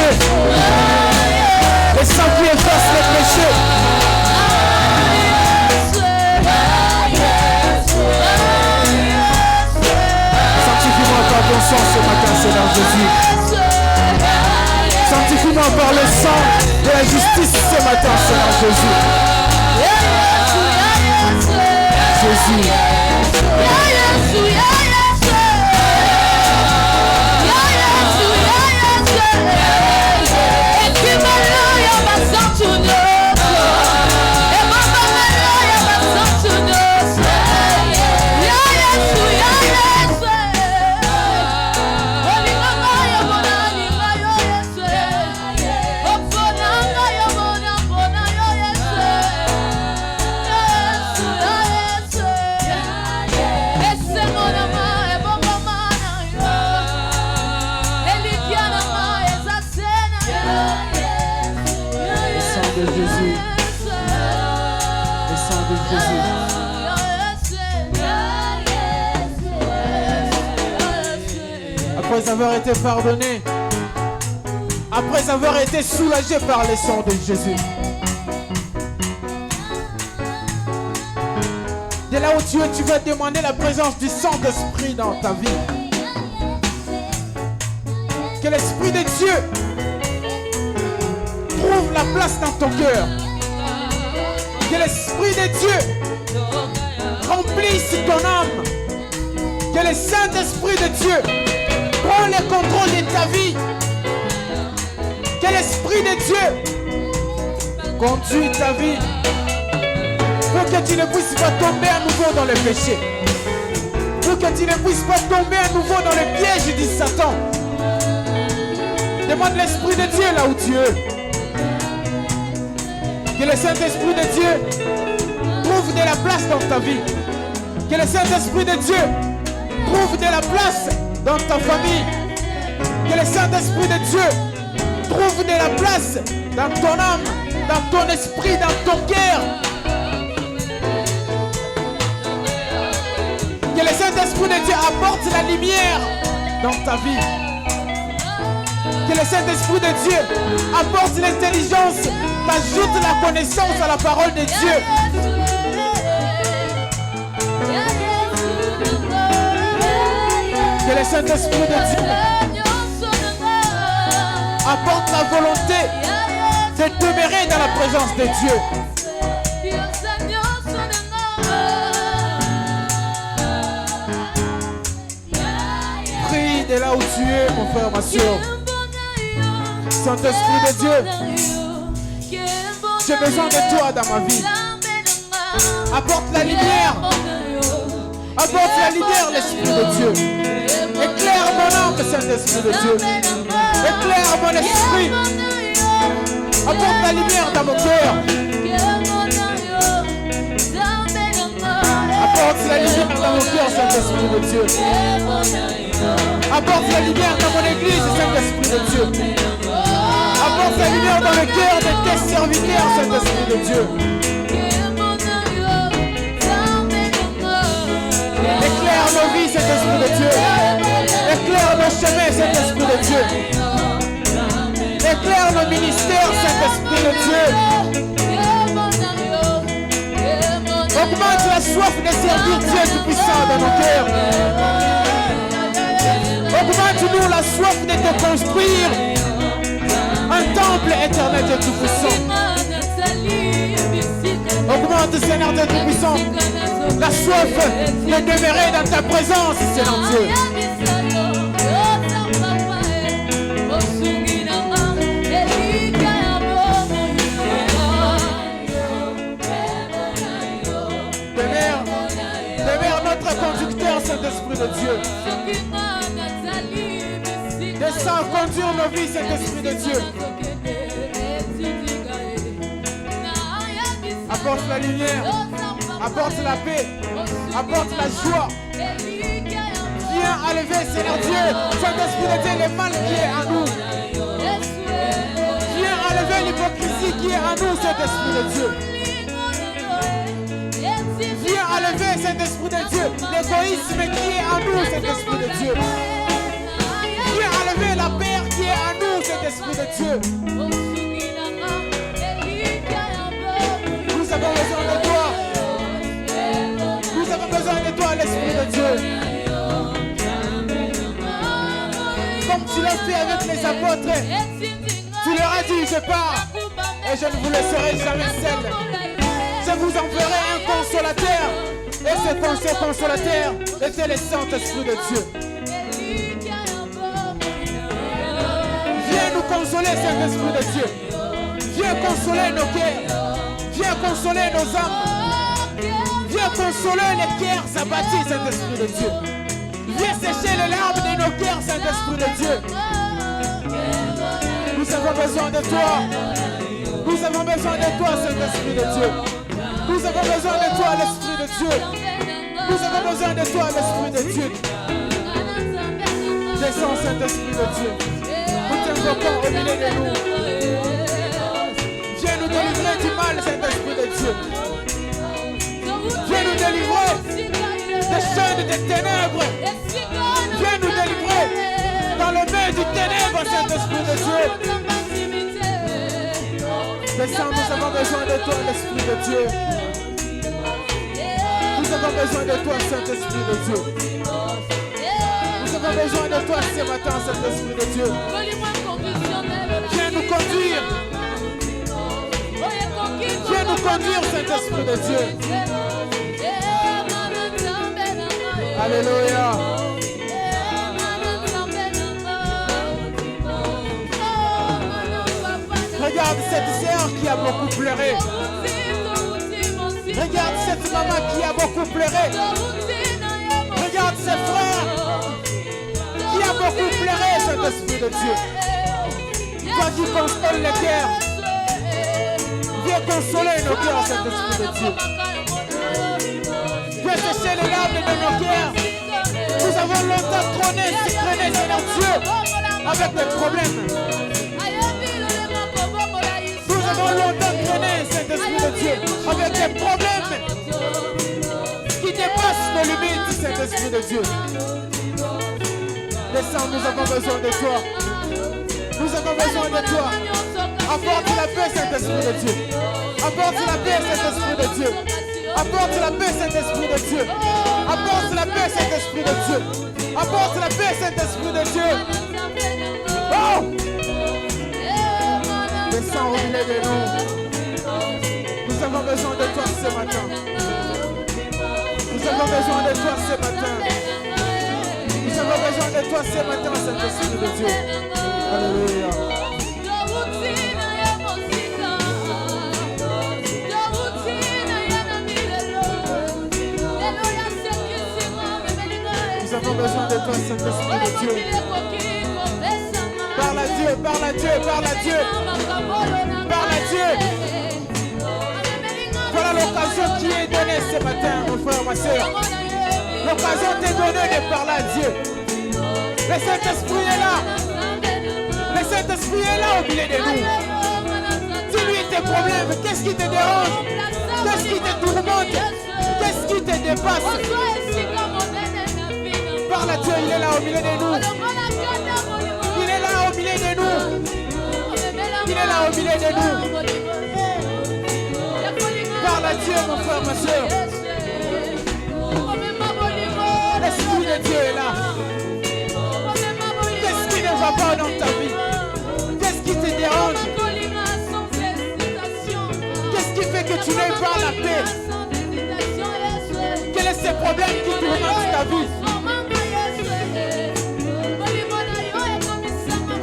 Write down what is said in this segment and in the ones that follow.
péchés. Le sang qui efface les péchés. Sanctifie-moi par ton sang ce matin, Seigneur Jésus. Sanctifie-moi par le sang de la justice ce matin, Seigneur Jésus. Jésus. Après avoir été pardonné, après avoir été soulagé par le sang de Jésus, de là où tu es, tu vas demander la présence du Saint-Esprit dans ta vie. Que l'Esprit de Dieu trouve la place dans ton cœur. Que l'Esprit de Dieu remplisse ton âme. Que le Saint-Esprit de Dieu prend le contrôle de ta vie. Que l'Esprit de Dieu conduit ta vie pour que tu ne puisses pas tomber à nouveau dans le péché. Pour que tu ne puisses pas tomber à nouveau dans le piège du Satan. Demande l'Esprit de Dieu là où tu es. Que le Saint-Esprit de Dieu trouve de la place dans ta vie. Que le Saint-Esprit de Dieu trouve de la place dans ta famille. Que le Saint-Esprit de Dieu trouve de la place dans ton âme, dans ton esprit, dans ton cœur. Que le Saint-Esprit de Dieu apporte la lumière dans ta vie. Que le Saint-Esprit de Dieu apporte l'intelligence, t'ajoute la connaissance à la parole de Dieu. Que le Saint-Esprit de Dieu apporte la volonté de demeurer dans la présence de Dieu. Prie de là où tu es, mon frère, ma soeur. Saint-Esprit de Dieu, j'ai besoin de toi dans ma vie. Apporte la lumière. Apporte la lumière, l'Esprit de Dieu. Éclaire mon âme, Saint-Esprit de Dieu. Éclaire mon esprit. Apporte la lumière dans mon cœur. Apporte la lumière dans mon cœur, Saint-Esprit de Dieu. Apporte la lumière dans mon église, Saint-Esprit de Dieu. Apporte la lumière dans le cœur de tes serviteurs, Saint-Esprit de Dieu. Éclaire nos vies, Saint-Esprit de Dieu. Éclaire nos chemins, Saint-Esprit de Dieu. Éclaire nos ministères, Saint-Esprit de Dieu. Augmente la soif de servir Dieu Tout-Puissant dans nos cœurs. Augmente-nous la soif de te construire un temple éternel de Tout-Puissant. Augmente, Seigneur de Tout-Puissant, la soif de demeurer dans ta présence, Seigneur Dieu. Demeure notre conducteur, Saint-Esprit de Dieu. Descends conduire nos vies, Saint-Esprit de Dieu. Apporte la lumière, apporte la paix, apporte la joie. Viens enlever, Seigneur Dieu, Saint-Esprit de Dieu, le mal qui est en nous. Viens enlever l'hypocrisie qui est en nous, Saint-Esprit de Dieu. Viens enlever, Saint-Esprit de Dieu, l'égoïsme qui est en nous, Saint-Esprit de Dieu. Viens enlever la peur qui est en nous, Saint-Esprit de Dieu. Nous avons besoin de toi. Nous avons besoin de toi, l'Esprit de Dieu. Comme tu l'as fait avec les apôtres, tu leur as dit, je pars et je ne vous laisserai jamais seul. Je vous enverrai un consolateur. Et ce consolateur était le Saint-Esprit de Dieu. Viens nous consoler, Saint-Esprit de Dieu. Viens consoler nos cœurs. Viens consoler nos âmes. Viens consoler les cœurs abattus, Saint-Esprit de Dieu. Viens sécher les larmes de nos cœurs, Saint-Esprit de Dieu. Nous avons besoin de toi. Nous avons besoin de toi, Saint-Esprit de Dieu. Nous avons besoin de toi, l'Esprit de Dieu. Nous avons besoin de toi, l'Esprit de Dieu. Descends, Saint-Esprit de Dieu. Nous t'invoquons au milieu de nous. Viens nous délivrer du mal, Saint-Esprit de Dieu. Viens nous délivrer des chaînes des ténèbres. Viens nous délivrer dans le main du ténèbre, Saint-Esprit de Dieu. Descends, nous avons besoin de toi, l'Esprit de Dieu. Nous avons besoin de toi, Saint-Esprit de Dieu. Nous avons besoin de toi ce matin, Saint-Esprit de Dieu. Viens nous conduire. Viens nous conduire, Saint-Esprit de Dieu. Alléluia. Regarde cette sœur qui a beaucoup pleuré. Regarde cette maman qui a beaucoup pleuré. Regarde ses frères qui a beaucoup pleuré, Saint-Esprit de Dieu. Toi qui consoles les cœurs, viens consoler nos cœurs, Saint-Esprit de Dieu. Viens sécher les larmes de nos cœurs. Nous avons longtemps trôné, Seigneur Dieu, avec des problèmes. Nous avons longtemps traîné, Saint-Esprit de Dieu, avec des problèmes qui dépassent nos limites, Saint-Esprit de Dieu. Descends, nous avons besoin de toi. Nous avons besoin de toi. Apporte la paix, Saint-Esprit de Dieu. Apporte la paix, Saint-Esprit de Dieu. Apporte la paix, Saint-Esprit de Dieu. Apporte la paix, Saint-Esprit de Dieu. Apporte la paix, Saint-Esprit de Dieu. Oh! Descends au milieu de nous. Nous avons besoin de toi ce matin. Nous avons besoin de toi ce matin. Nous avons besoin de toi ce matin, Saint-Esprit de Dieu. Alléluia. Nous avons besoin de toi, Saint-Esprit de Dieu. Parle à Dieu, parle à Dieu, parle à Dieu. Parle à Dieu. Voilà l'occasion qui est donnée ce matin, mon frère, ma soeur. L'occasion t'est donnée de parler à Dieu. Le Saint-Esprit est là. Le Saint-Esprit est là au milieu de nous. Dis-lui tes problèmes. Qu'est-ce qui te dérange? Qu'est-ce qui te tourmente? Qu'est-ce qui te dépasse? Parle à Dieu, il est là au milieu de nous. Il est là au milieu de nous. Il est là au milieu de nous. Parle à Dieu, mon frère, ma soeur. L'Esprit de Dieu est là. Qu'est-ce qui ne va pas dans ta vie? Qu'est-ce qui te dérange? Qu'est-ce qui fait que tu n'aies pas la paix? Quels sont ces problèmes qui tourmentent ta vie?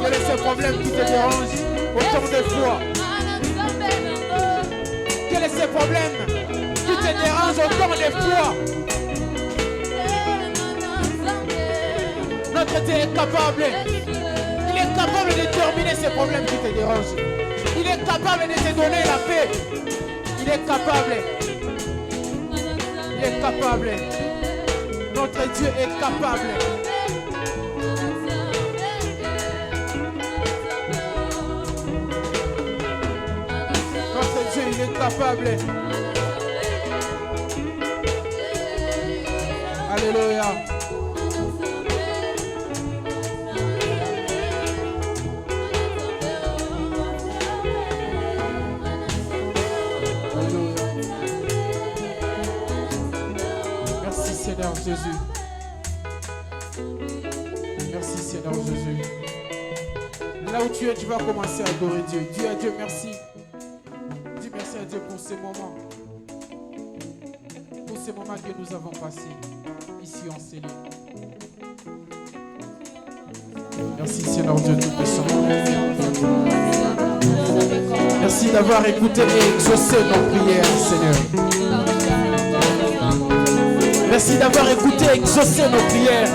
Quels sont ces problèmes qui te dérangent autant de fois? Quels sont ces problèmes qui te dérangent autant de fois? Notre Dieu est capable. Il est capable de terminer ces problèmes qui te dérangent. Il est capable de te donner la paix. Il est capable. Il est capable. Notre Dieu est capable. Notre Dieu, il est capable. Alléluia. Jésus. Merci Seigneur Jésus. Là où tu es, tu vas commencer à adorer Dieu. Dis à Dieu merci. Dis merci à Dieu pour ces moments. Pour ces moments que nous avons passés ici en Céline. Merci Seigneur Dieu Tout-Puissant. Merci d'avoir écouté et exaucé nos prières, Seigneur. Merci d'avoir écouté et exaucé nos prières.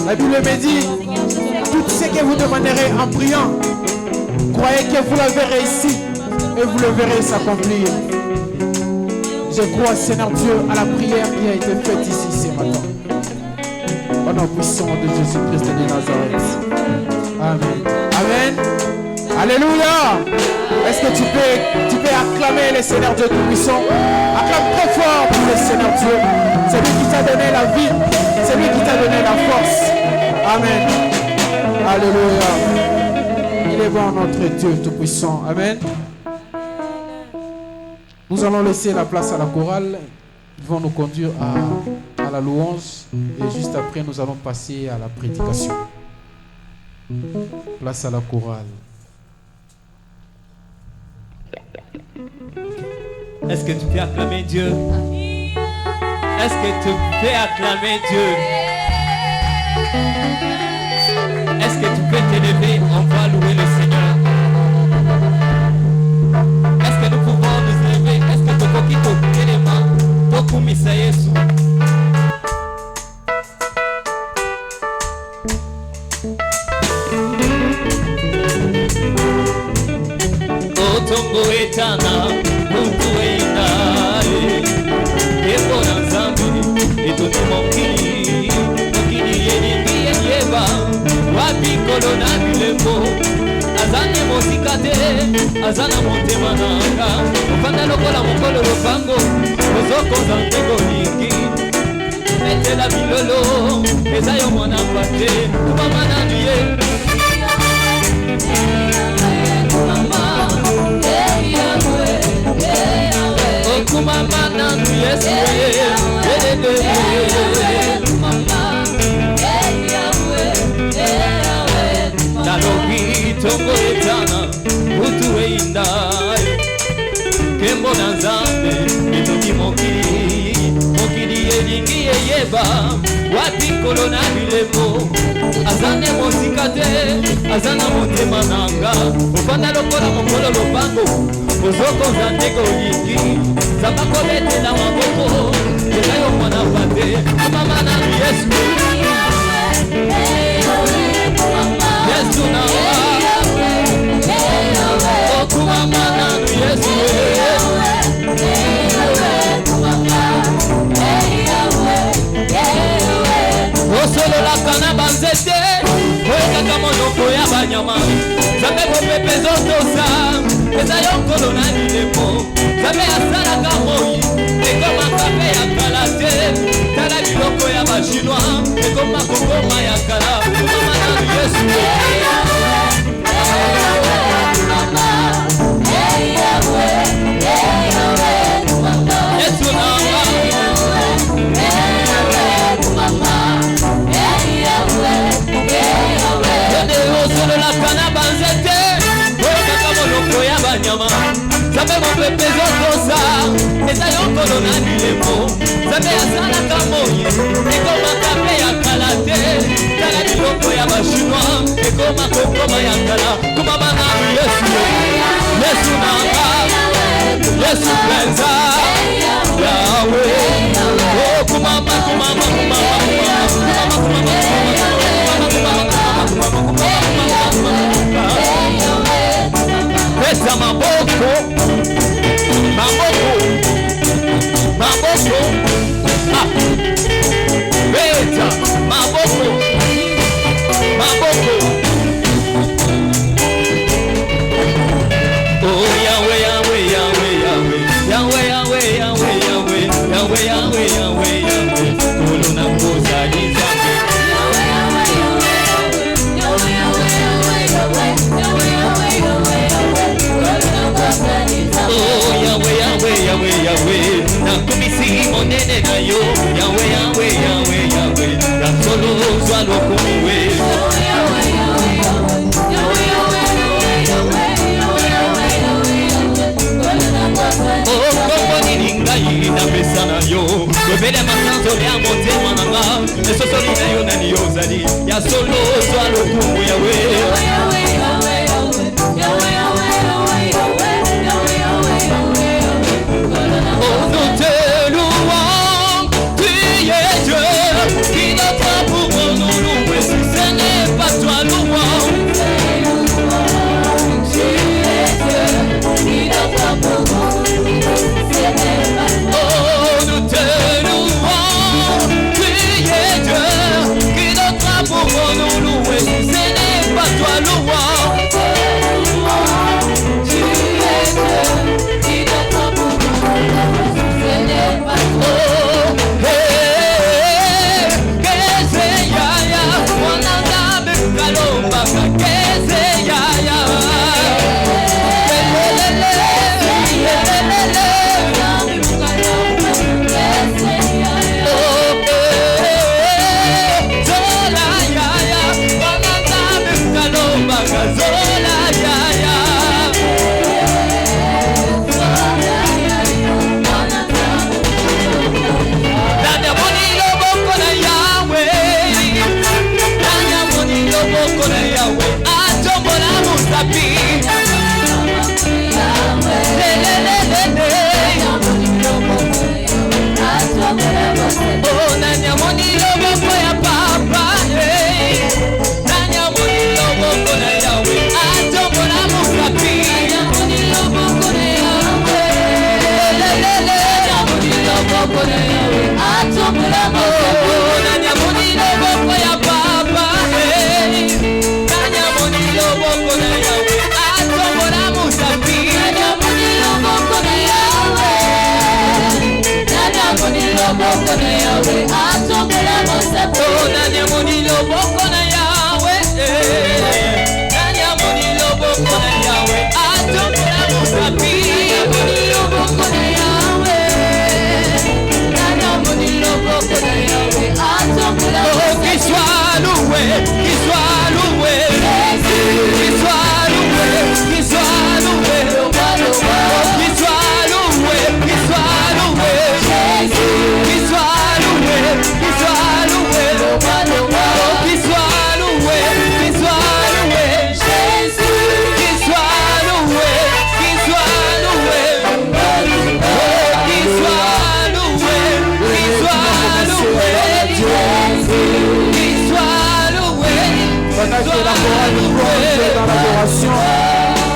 La Bible me dit, tout ce que vous demanderez en priant, croyez que vous le verrez ici et vous le verrez s'accomplir. Je crois, Seigneur Dieu, à la prière qui a été faite ici ce matin. Au nom puissant de Jésus-Christ de Nazareth. Amen. Amen. Alléluia. Est-ce que tu peux acclamer le Seigneur Dieu Tout-Puissant? Acclame très fort pour le Seigneur Dieu. C'est lui qui t'a donné la vie. C'est lui qui t'a donné la force. Amen. Alléluia. Il est bon notre Dieu Tout-Puissant. Amen. Nous allons laisser la place à la chorale. Ils vont nous conduire à la louange. Et juste après, nous allons passer à la prédication. Place à la chorale. Est-ce que tu peux acclamer Dieu? Est-ce que tu peux acclamer Dieu? Est-ce que tu peux t'élever? On va louer le Seigneur. Est-ce que nous pouvons nous élever? Est-ce que tu peux quitter les mains? Tokumisa Yesu. Otongo etana, muntu einae. Yebona nzambi, etoni mokili yeningi yeba. Wapi kolona bilembo, azane mosikate, azana motema nanga. Ofanda lokola mokolo lopango, ozoko zantego lingi. Metela bilolo, ezayo mwana pate, kumama nanduye. Kumama nandu Yesu Talogi tongo etana utu eindai Kembo na nzambe itoki mokili yelingi yeba Wati kolona bilemo azane mosikate azana motema nanga Ufanda lokola mokolo lopango Ozoko zanteko yiki Zabako bete na maboko Yezayo mwana pate Kumama na Yesu Yesu na wa Kumama na Yesu Osolo la kana banzete Oeka kama noko ya banyama Zabe mopepe zotosa Eza yonkolo na nilemo Zabe asala kamoi Eko makape ya kalate Tala biloko ya bachinois Eko makokoma ya kala Kumama na Yesu Yesu na Yode osolo la kana banzete Oeka kama noko ya banyama Zabe mopepe zotosa Eza yonkolo na nilemo Zabe asala kamoi Eko makape ya kalate Tala biloko ya bachinois Eko makokoma ya kala Kumama na Yesu Yesu na Yesu penza Yahweh Oh kumama kumama kumama Pesa maboko Maboko Maboko Pesa maboko Maboko Oh Yahweh Yahweh Yahweh Yahweh Yahweh Yahweh Yahweh Yahweh esosolina yo nani ozali ya solo ozwa lokumu yawe oh nous te louons tu es Dieu qui notre pour nous louer si ce n'est pas toi louons tu es Dieu qui notre pour nous oh nous te louons tu es Dieu qui notre pour nous louer si ce n'est pas toi louons tu es Dieu qui notre pour nous louer si ce n'est pas toi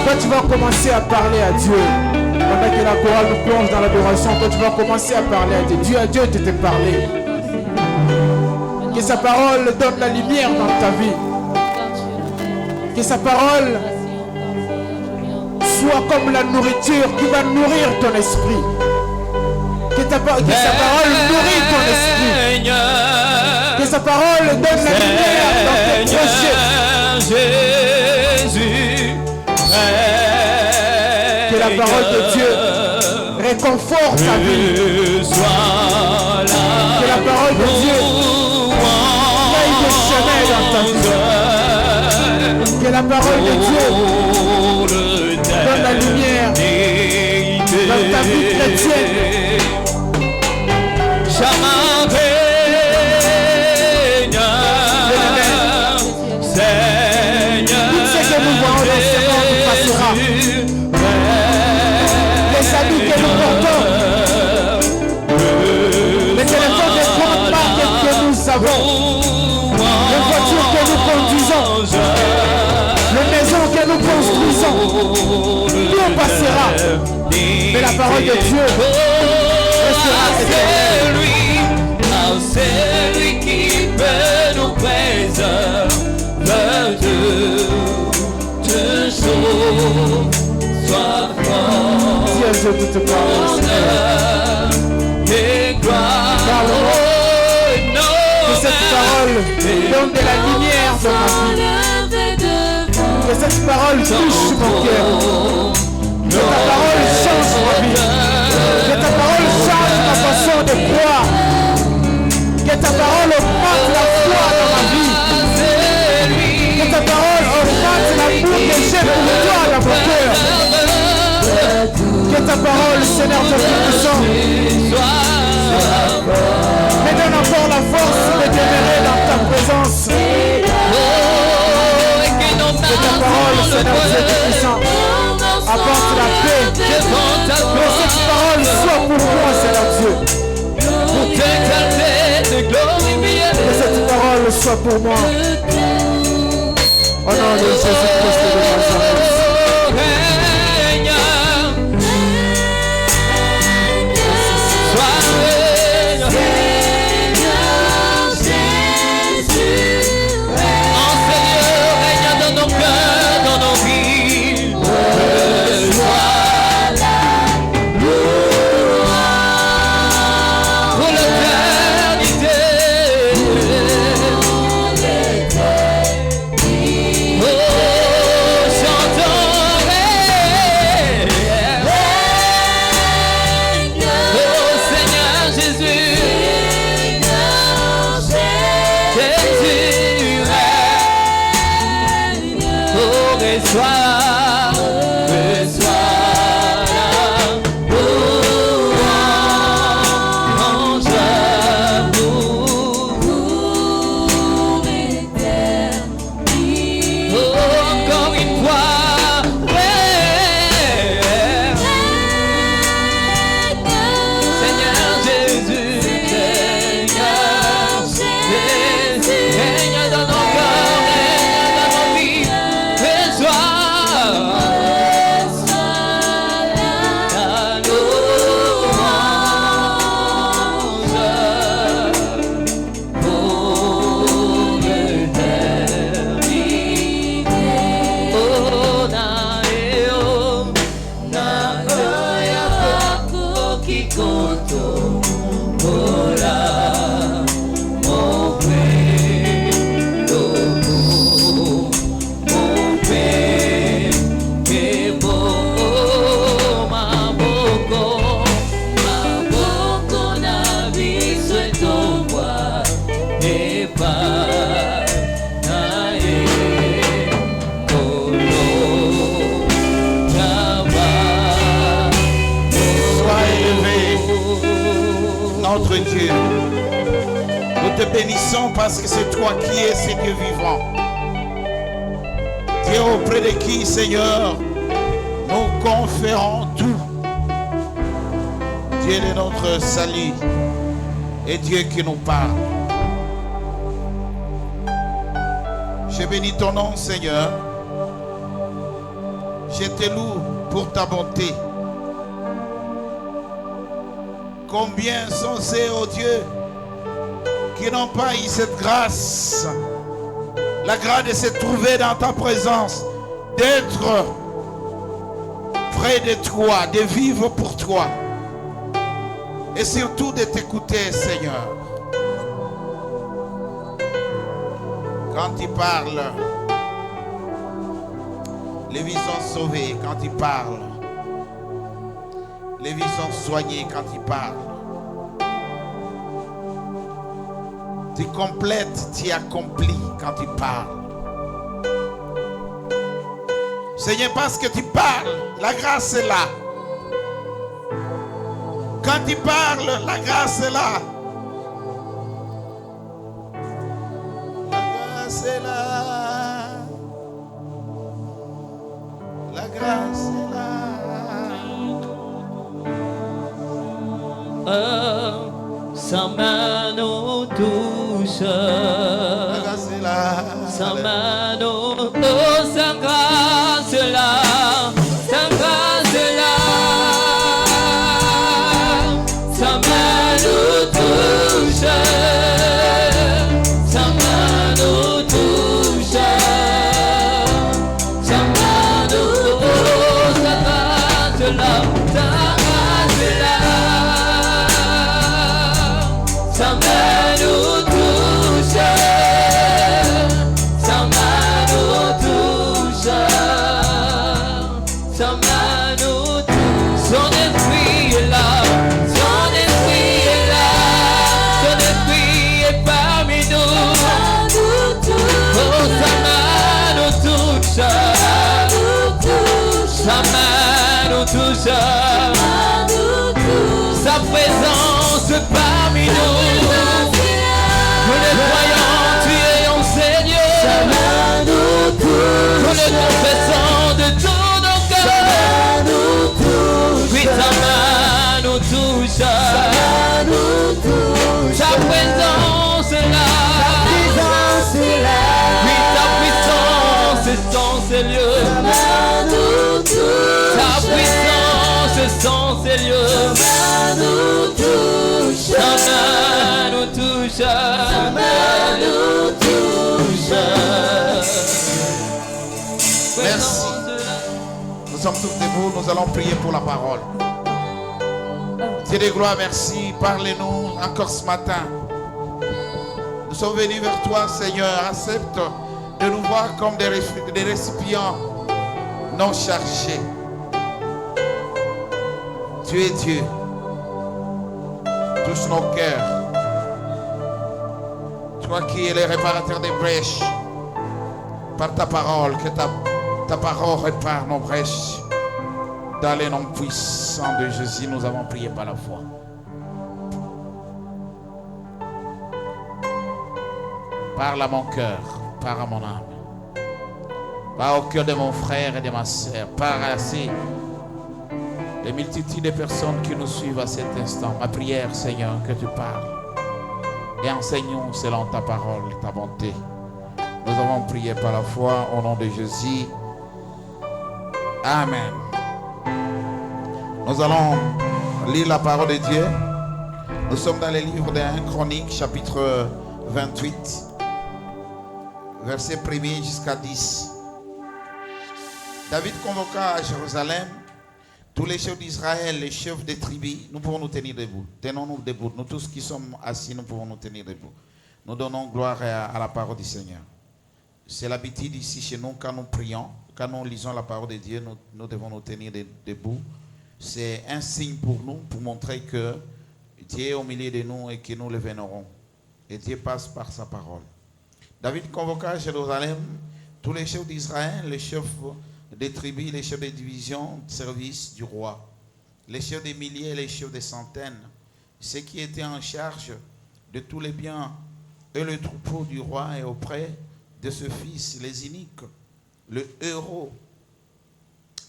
Toi tu vas commencer à parler à Dieu. Pendant que la chorale nous plonge dans l'adoration, toi tu vas commencer à parler à Dieu. Dieu te parler. Que sa parole donne la lumière dans ta vie. Que sa parole soit comme la nourriture qui va nourrir ton esprit. Que sa parole nourrit ton esprit. Que sa parole donne la lumière dans tes projets. Jésus, que la parole de Dieu réconforte ta vie. Que la parole de Dieu aille des chemins dans ta vie. Que la parole de Dieu donne la lumière dans ta vie chrétienne. Les habits que nous portons, les téléphones de grande marque que nous avons, les voitures que nous conduisons, les maisons que nous construisons, tout passera. Mais la parole de Dieu restera éternelle. C'est lui qui peut nous préserver de toujours. Sois fort, Dieu, je te parle, et gloire. Que cette parole donne de la lumière dans ma vie. Que cette parole touche mon cœur. Que ta parole change ma vie. Que ta parole change ma façon de croire. Que ta parole augmente la foi dans ma vie. Que ta parole augmente l'amour que j'ai pour toi dans mon cœur. Que ta parole, Seigneur Dieu Tout-Puissant, me donne encore la force de t'aimer. Seigneur, vous êtes puissant. Apporte la paix. Que cette parole soit pour moi, Seigneur Dieu. Que cette parole soit pour moi. Au nom de Jésus-Christ de Nazareth. Dieu, nous te bénissons parce que c'est toi qui es ce Dieu vivant. Dieu auprès de qui, Seigneur, nous conférons tout. Dieu est notre salut et Dieu qui nous parle. Je bénis ton nom, Seigneur. Je te loue pour ta bonté. Combien sont ces, oh Dieu, qui n'ont pas eu cette grâce, la grâce de se trouver dans ta présence, d'être près de toi, de vivre pour toi, et surtout de t'écouter, Seigneur. Quand il parle, les vies sont sauvées. Quand il parle, les vies sont soignées. Quand il parle, tu complètes, tu accomplis quand il parle. Seigneur, parce que tu parles, la grâce est là. Quand il parle, la grâce est là. La grâce est là. La grâce est là. Sa main nous touche. La grâce est là. Sa main nous touche. Sa grâce est là. Sa grâce est là. Sa main nous touche. Sa main nous touche. Sa main nous touche. Sa grâce est là. Sa grâce est là. Sa main nous touche. Sa main nous touche. Sa main nous touche. Son esprit est là. Son esprit est là. Son esprit est parmi nous. Oh, sa main nous touche. Sa main nous touche. Sa présence parmi nous. Nous le croyons, tu es en Seigneur. Nous le confessons. Seigneur. Ça nous touche. Ça nous touche. Ça nous touche. Merci. Nous sommes tous debout, nous allons prier pour la parole. Dieu de gloire, merci. Parlez-nous encore ce matin. Nous sommes venus vers toi, Seigneur. Accepte de nous voir comme des récipients non chargés. Tu es Dieu. Touche nos cœurs. Toi qui es le réparateur des brèches. Par ta parole, que ta parole répare nos brèches. Dans les noms puissants de Jésus, nous avons prié par la foi. Parle à mon cœur, parle à mon âme. Parle au cœur de mon frère et de ma soeur. Parle à les multitudes de personnes qui nous suivent à cet instant. Ma prière, Seigneur, que tu parles. Et enseigne-nous selon ta parole et ta bonté. Nous avons prié par la foi au nom de Jésus. Amen. Nous allons lire la parole de Dieu. Nous sommes dans le livre de 1 Chronique, chapitre 28, verset 1er jusqu'à 10. David convoqua à Jérusalem tous les chefs d'Israël, les chefs des tribus. Nous pouvons nous tenir debout. Tenons-nous debout. Nous tous qui sommes assis, nous pouvons nous tenir debout. Nous donnons gloire à la parole du Seigneur. C'est l'habitude ici chez nous, quand nous prions, quand nous lisons la parole de Dieu, nous devons nous tenir debout. C'est un signe pour nous, pour montrer que Dieu est au milieu de nous et que nous le vénérons. Et Dieu passe par sa parole. David convoqua à Jérusalem tous les chefs d'Israël, les chefs des tribus, les chefs des divisions de service du roi, les chefs des milliers, les chefs des centaines, ceux qui étaient en charge de tous les biens et le troupeau du roi, et auprès de ce fils, les iniques, le héros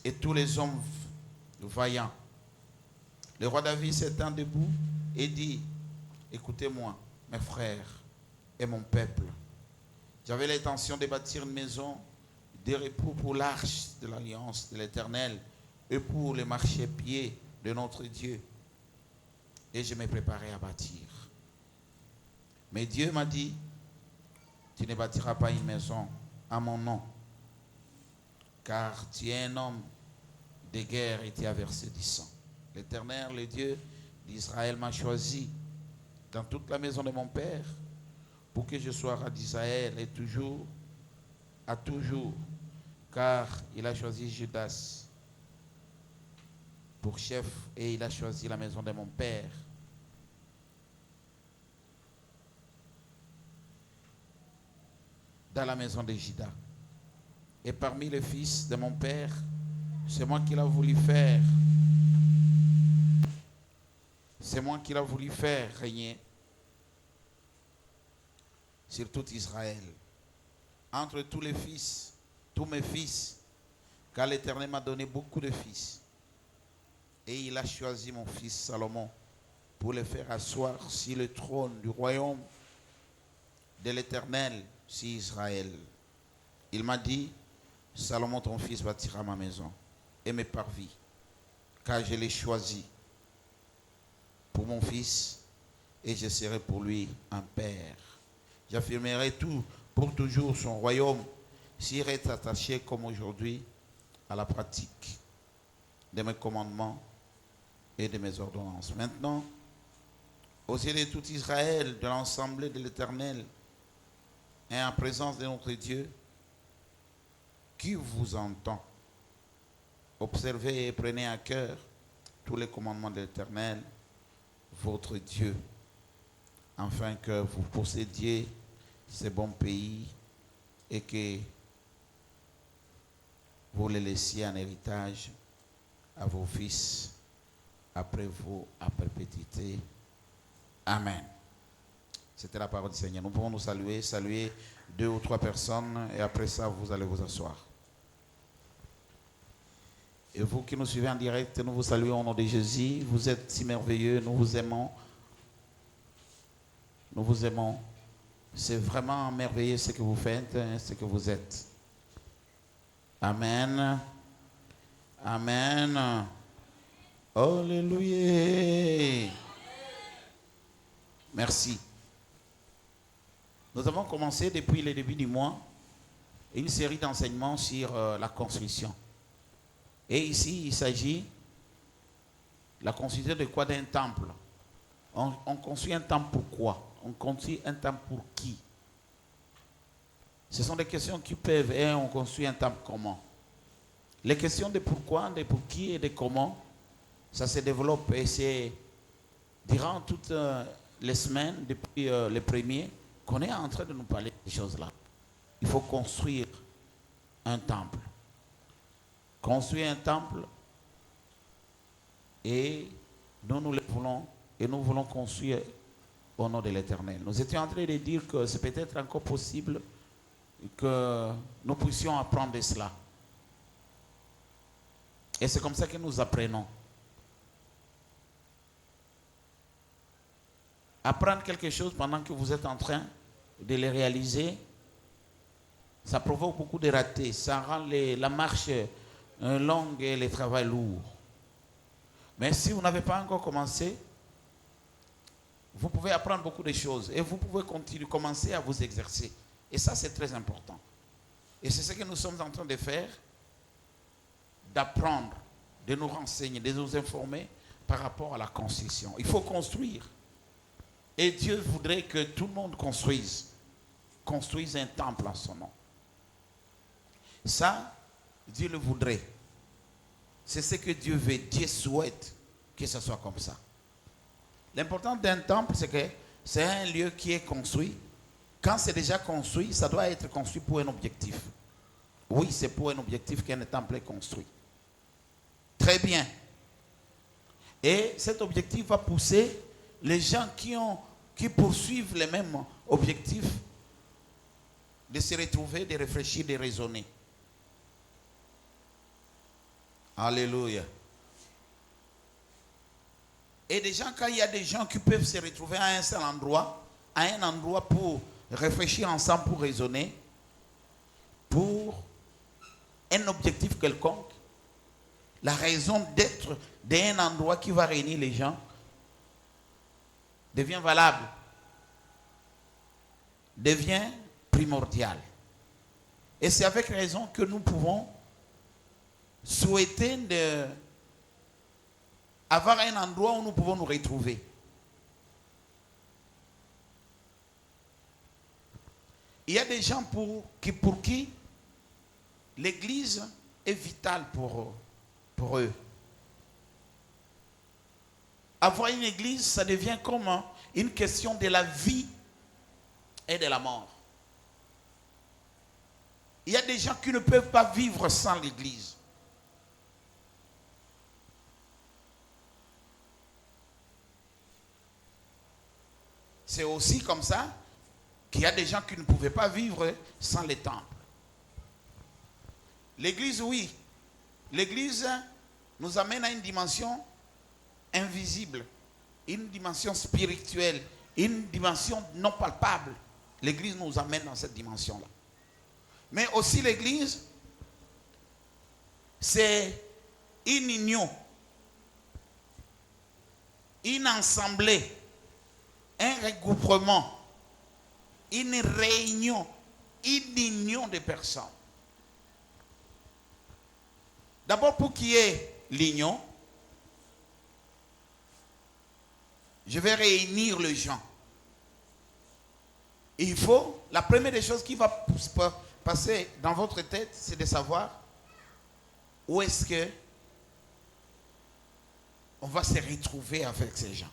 et tous les hommes vaillants. Le roi David s'étend debout et dit: écoutez-moi, mes frères et mon peuple. J'avais l'intention de bâtir une maison de repos pour l'arche de l'alliance de l'Éternel et pour le marchepied de notre Dieu. Et je me préparais à bâtir. Mais Dieu m'a dit: tu ne bâtiras pas une maison à mon nom, car tu es un homme de guerre et tu as versé du sang. L'Éternel, le Dieu d'Israël, m'a choisi dans toute la maison de mon père pour que je sois roi d'Israël et toujours, à toujours, car il a choisi Judas pour chef et il a choisi la maison de mon père. Dans la maison de Juda. Et parmi les fils de mon père, c'est moi qui l'ai voulu faire. C'est moi qui l'ai voulu faire régner sur tout Israël. Entre tous les fils, tous mes fils, car l'Éternel m'a donné beaucoup de fils. Et il a choisi mon fils Salomon pour le faire asseoir sur le trône du royaume de l'Éternel sur Israël. Il m'a dit: Salomon ton fils bâtira ma maison et me parvis, car je l'ai choisi pour mon fils et je serai pour lui un père. J'affirmerai tout pour toujours son royaume s'il est attaché comme aujourd'hui à la pratique de mes commandements et de mes ordonnances. Maintenant, aux yeux de tout Israël, de l'ensemble de l'Éternel, et en présence de notre Dieu, qui vous entend, observez et prenez à cœur tous les commandements de l'Éternel, votre Dieu, afin que vous possédiez ce bon pays et que vous le laissiez en héritage à vos fils après vous à perpétuité. Amen. C'était la parole du Seigneur. Nous pouvons nous saluer 2 ou 3 personnes et après ça, vous allez vous asseoir. Et vous qui nous suivez en direct, nous vous saluons au nom de Jésus. Vous êtes si merveilleux, nous vous aimons. Nous vous aimons. C'est vraiment merveilleux ce que vous faites, ce que vous êtes. Amen. Amen. Alléluia. Merci. Nous avons commencé depuis le début du mois une série d'enseignements sur la construction. Et ici, il s'agit de la construction de quoi? D'un temple. On construit un temple pour quoi? On construit un temple pour qui? Ce sont des questions qui peuvent, et on construit un temple comment? Les questions de pourquoi, de pour qui et de comment, ça se développe et c'est durant toutes les semaines, depuis les premiers, qu'on est en train de nous parler de ces choses-là. Il faut construire un temple. Construire un temple et nous le voulons et nous voulons construire au nom de l'Éternel. Nous étions en train de dire que c'est peut-être encore possible que nous puissions apprendre de cela. Et c'est comme ça que nous apprenons. Apprendre quelque chose pendant que vous êtes en train de le réaliser, ça provoque beaucoup de ratés. Ça rend la marche longue et le travail lourd. Mais si vous n'avez pas encore commencé, vous pouvez apprendre beaucoup de choses et vous pouvez commencer à vous exercer. Et ça, c'est très important. Et c'est ce que nous sommes en train de faire, d'apprendre, de nous renseigner, de nous informer par rapport à la construction. Il faut construire. Et Dieu voudrait que tout le monde construise un temple en son nom. Ça, Dieu le voudrait. C'est ce que Dieu veut. Dieu souhaite que ce soit comme ça. L'important d'un temple, c'est que c'est un lieu qui est construit. Quand c'est déjà construit, ça doit être construit pour un objectif. Oui, c'est pour un objectif qu'un temple est construit. Très bien. Et cet objectif va pousser les gens qui poursuivent les mêmes objectifs de se retrouver, de réfléchir, de raisonner. Alléluia. Et des gens, quand il y a des gens qui peuvent se retrouver à un seul endroit, pour réfléchir ensemble, pour raisonner, pour un objectif quelconque, la raison d'être d'un endroit qui va réunir les gens devient valable, devient primordial. Et c'est avec raison que nous pouvons souhaiter avoir un endroit où nous pouvons nous retrouver. Il y a des gens pour qui l'église est vitale pour eux. Avoir une église, ça devient comme une question de la vie et de la mort. Il y a des gens qui ne peuvent pas vivre sans l'église. C'est aussi comme ça qu'il y a des gens qui ne pouvaient pas vivre sans les temples. L'église, oui. L'église nous amène à une dimension invisible, une dimension spirituelle, une dimension non palpable. L'église nous amène dans cette dimension-là. Mais aussi l'église, c'est une union, une assemblée, un regroupement, une réunion, une union de personnes. D'abord, pour qu'il y ait l'union, je vais réunir les gens. Il faut, la première des choses qui va passer dans votre tête, c'est de savoir où est-ce que on va se retrouver avec ces gens.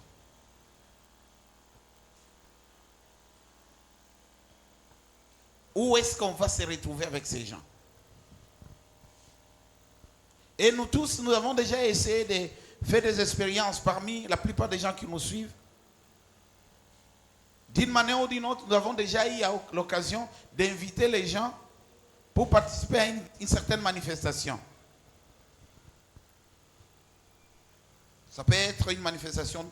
Où est-ce qu'on va se retrouver avec ces gens? Et nous tous, nous avons déjà essayé de faire des expériences parmi la plupart des gens qui nous suivent. D'une manière ou d'une autre, nous avons déjà eu l'occasion d'inviter les gens pour participer à une certaine manifestation. Ça peut être une manifestation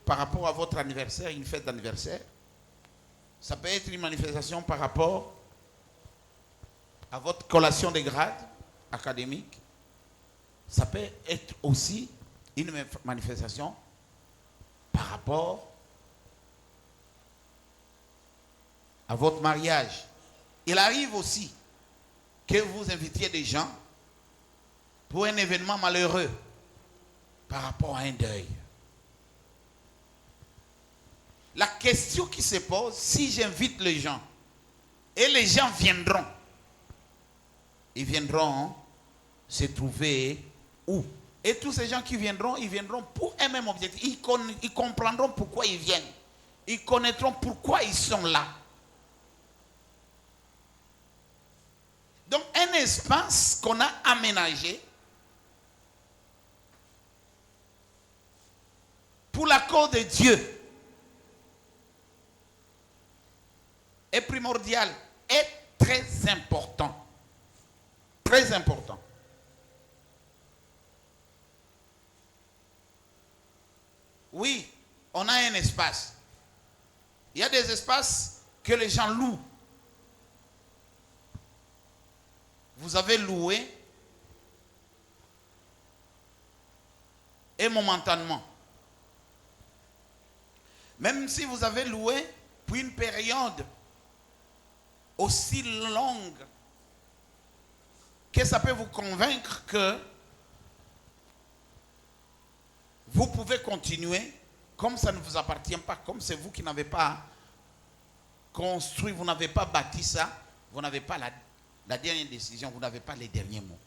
par rapport à votre anniversaire, une fête d'anniversaire. Ça peut être une manifestation par rapport à votre collation de grade académique. Ça peut être aussi une manifestation par rapport à votre mariage. Il arrive aussi que vous invitiez des gens pour un événement malheureux par rapport à un deuil. La question qui se pose, si j'invite les gens et les gens viendront, ils viendront se trouver où? Et tous ces gens qui viendront, ils viendront pour un même objectif. Ils comprendront pourquoi ils viennent. Ils connaîtront pourquoi ils sont là. Donc un espace qu'on a aménagé pour la cause de Dieu est primordial, est très important. Très important. Oui, on a un espace. Il y a des espaces que les gens louent. Vous avez loué et momentanément. Même si vous avez loué pour une période aussi longue que ça peut vous convaincre que vous pouvez continuer comme ça ne vous appartient pas, comme c'est vous qui n'avez pas construit, vous n'avez pas bâti ça, vous n'avez pas la dernière décision, vous n'avez pas les derniers mots.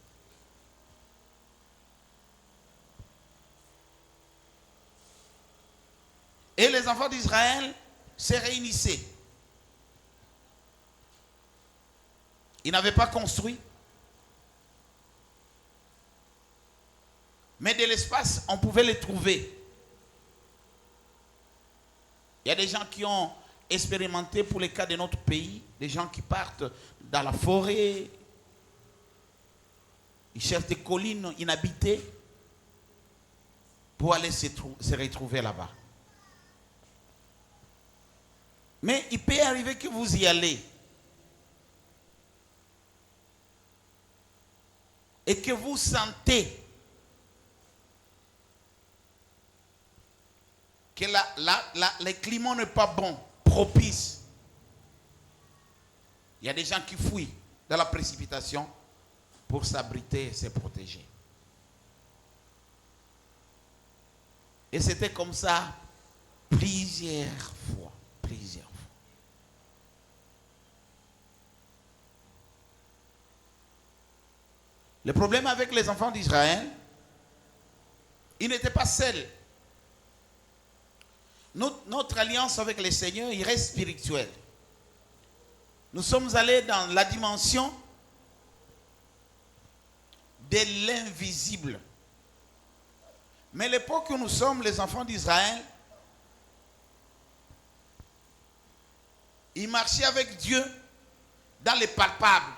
Et les enfants d'Israël se réunissaient. Ils n'avaient pas construit. Mais de l'espace, on pouvait les trouver. Il y a des gens qui ont expérimenté pour les cas de notre pays, des gens qui partent dans la forêt, ils cherchent des collines inhabitées pour aller se retrouver là-bas. Mais il peut arriver que vous y allez et que vous sentez que le climat n'est pas bon, propice. Il y a des gens qui fuient dans la précipitation pour s'abriter et se protéger. Et c'était comme ça plusieurs fois. Le problème avec les enfants d'Israël, ils n'étaient pas seuls. Notre alliance avec le Seigneur, il reste spirituelle. Nous sommes allés dans la dimension de l'invisible. Mais l'époque où nous sommes, les enfants d'Israël, ils marchaient avec Dieu dans les palpables.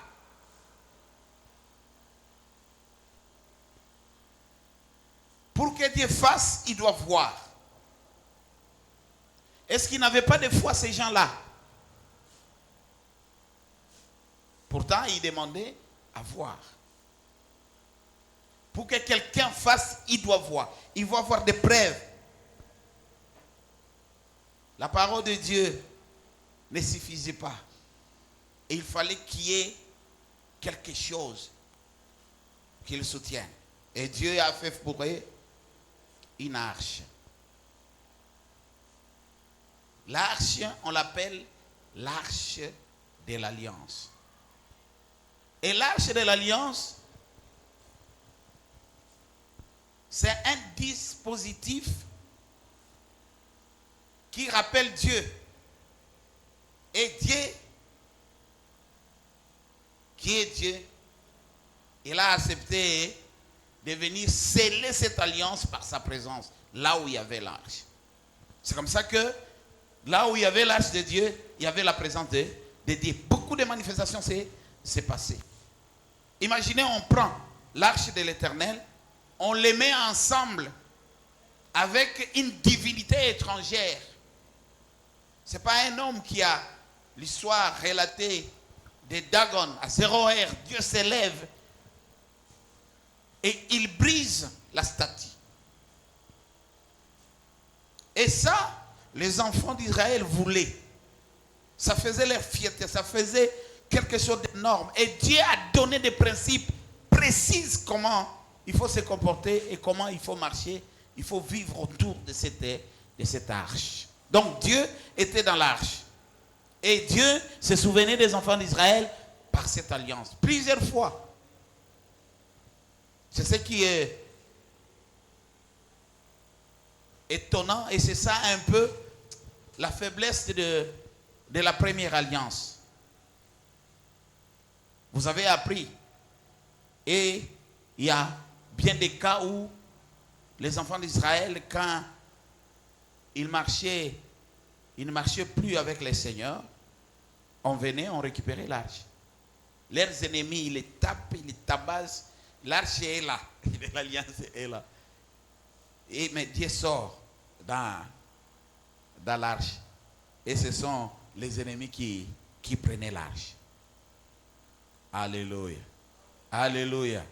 Pour que Dieu fasse, il doit voir. Est-ce qu'ils n'avaient pas de foi, ces gens-là? Pourtant, ils demandaient à voir. Pour que quelqu'un fasse, il doit voir. Il va avoir des preuves. La parole de Dieu ne suffisait pas. Et il fallait qu'il y ait quelque chose qui le soutienne. Et Dieu a fait pour eux une arche. L'arche, on l'appelle l'arche de l'alliance. Et l'arche de l'alliance, c'est un dispositif qui rappelle Dieu. Et Dieu, qui est Dieu, il a accepté de venir sceller cette alliance par sa présence, là où il y avait l'arche. C'est comme ça que là où il y avait l'arche de Dieu, il y avait la présence de Dieu. Beaucoup de manifestations s'est passé. Imaginez, on prend l'arche de l'Éternel, on les met ensemble avec une divinité étrangère. Ce n'est pas un homme qui a l'histoire relatée de Dagon. À 0 heure, Dieu s'élève et il brise la statue. Et ça, les enfants d'Israël voulaient. Ça faisait leur fierté, ça faisait quelque chose d'énorme. Et Dieu a donné des principes précis comment il faut se comporter et comment il faut marcher, il faut vivre autour de cette arche. Donc Dieu était dans l'arche. Et Dieu se souvenait des enfants d'Israël par cette alliance. Plusieurs fois. C'est ce qui est étonnant et c'est ça un peu la faiblesse de la première alliance. Vous avez appris. Et il y a bien des cas où les enfants d'Israël, quand ils ne marchaient plus avec les seigneurs, on venait, on récupérait l'arche. Leurs ennemis, ils les tapent, ils les tabassent. L'arche est là. L'alliance est là. Mais Dieu sort dans l'arche. Et ce sont les ennemis qui prenaient l'arche. Alléluia. Alléluia.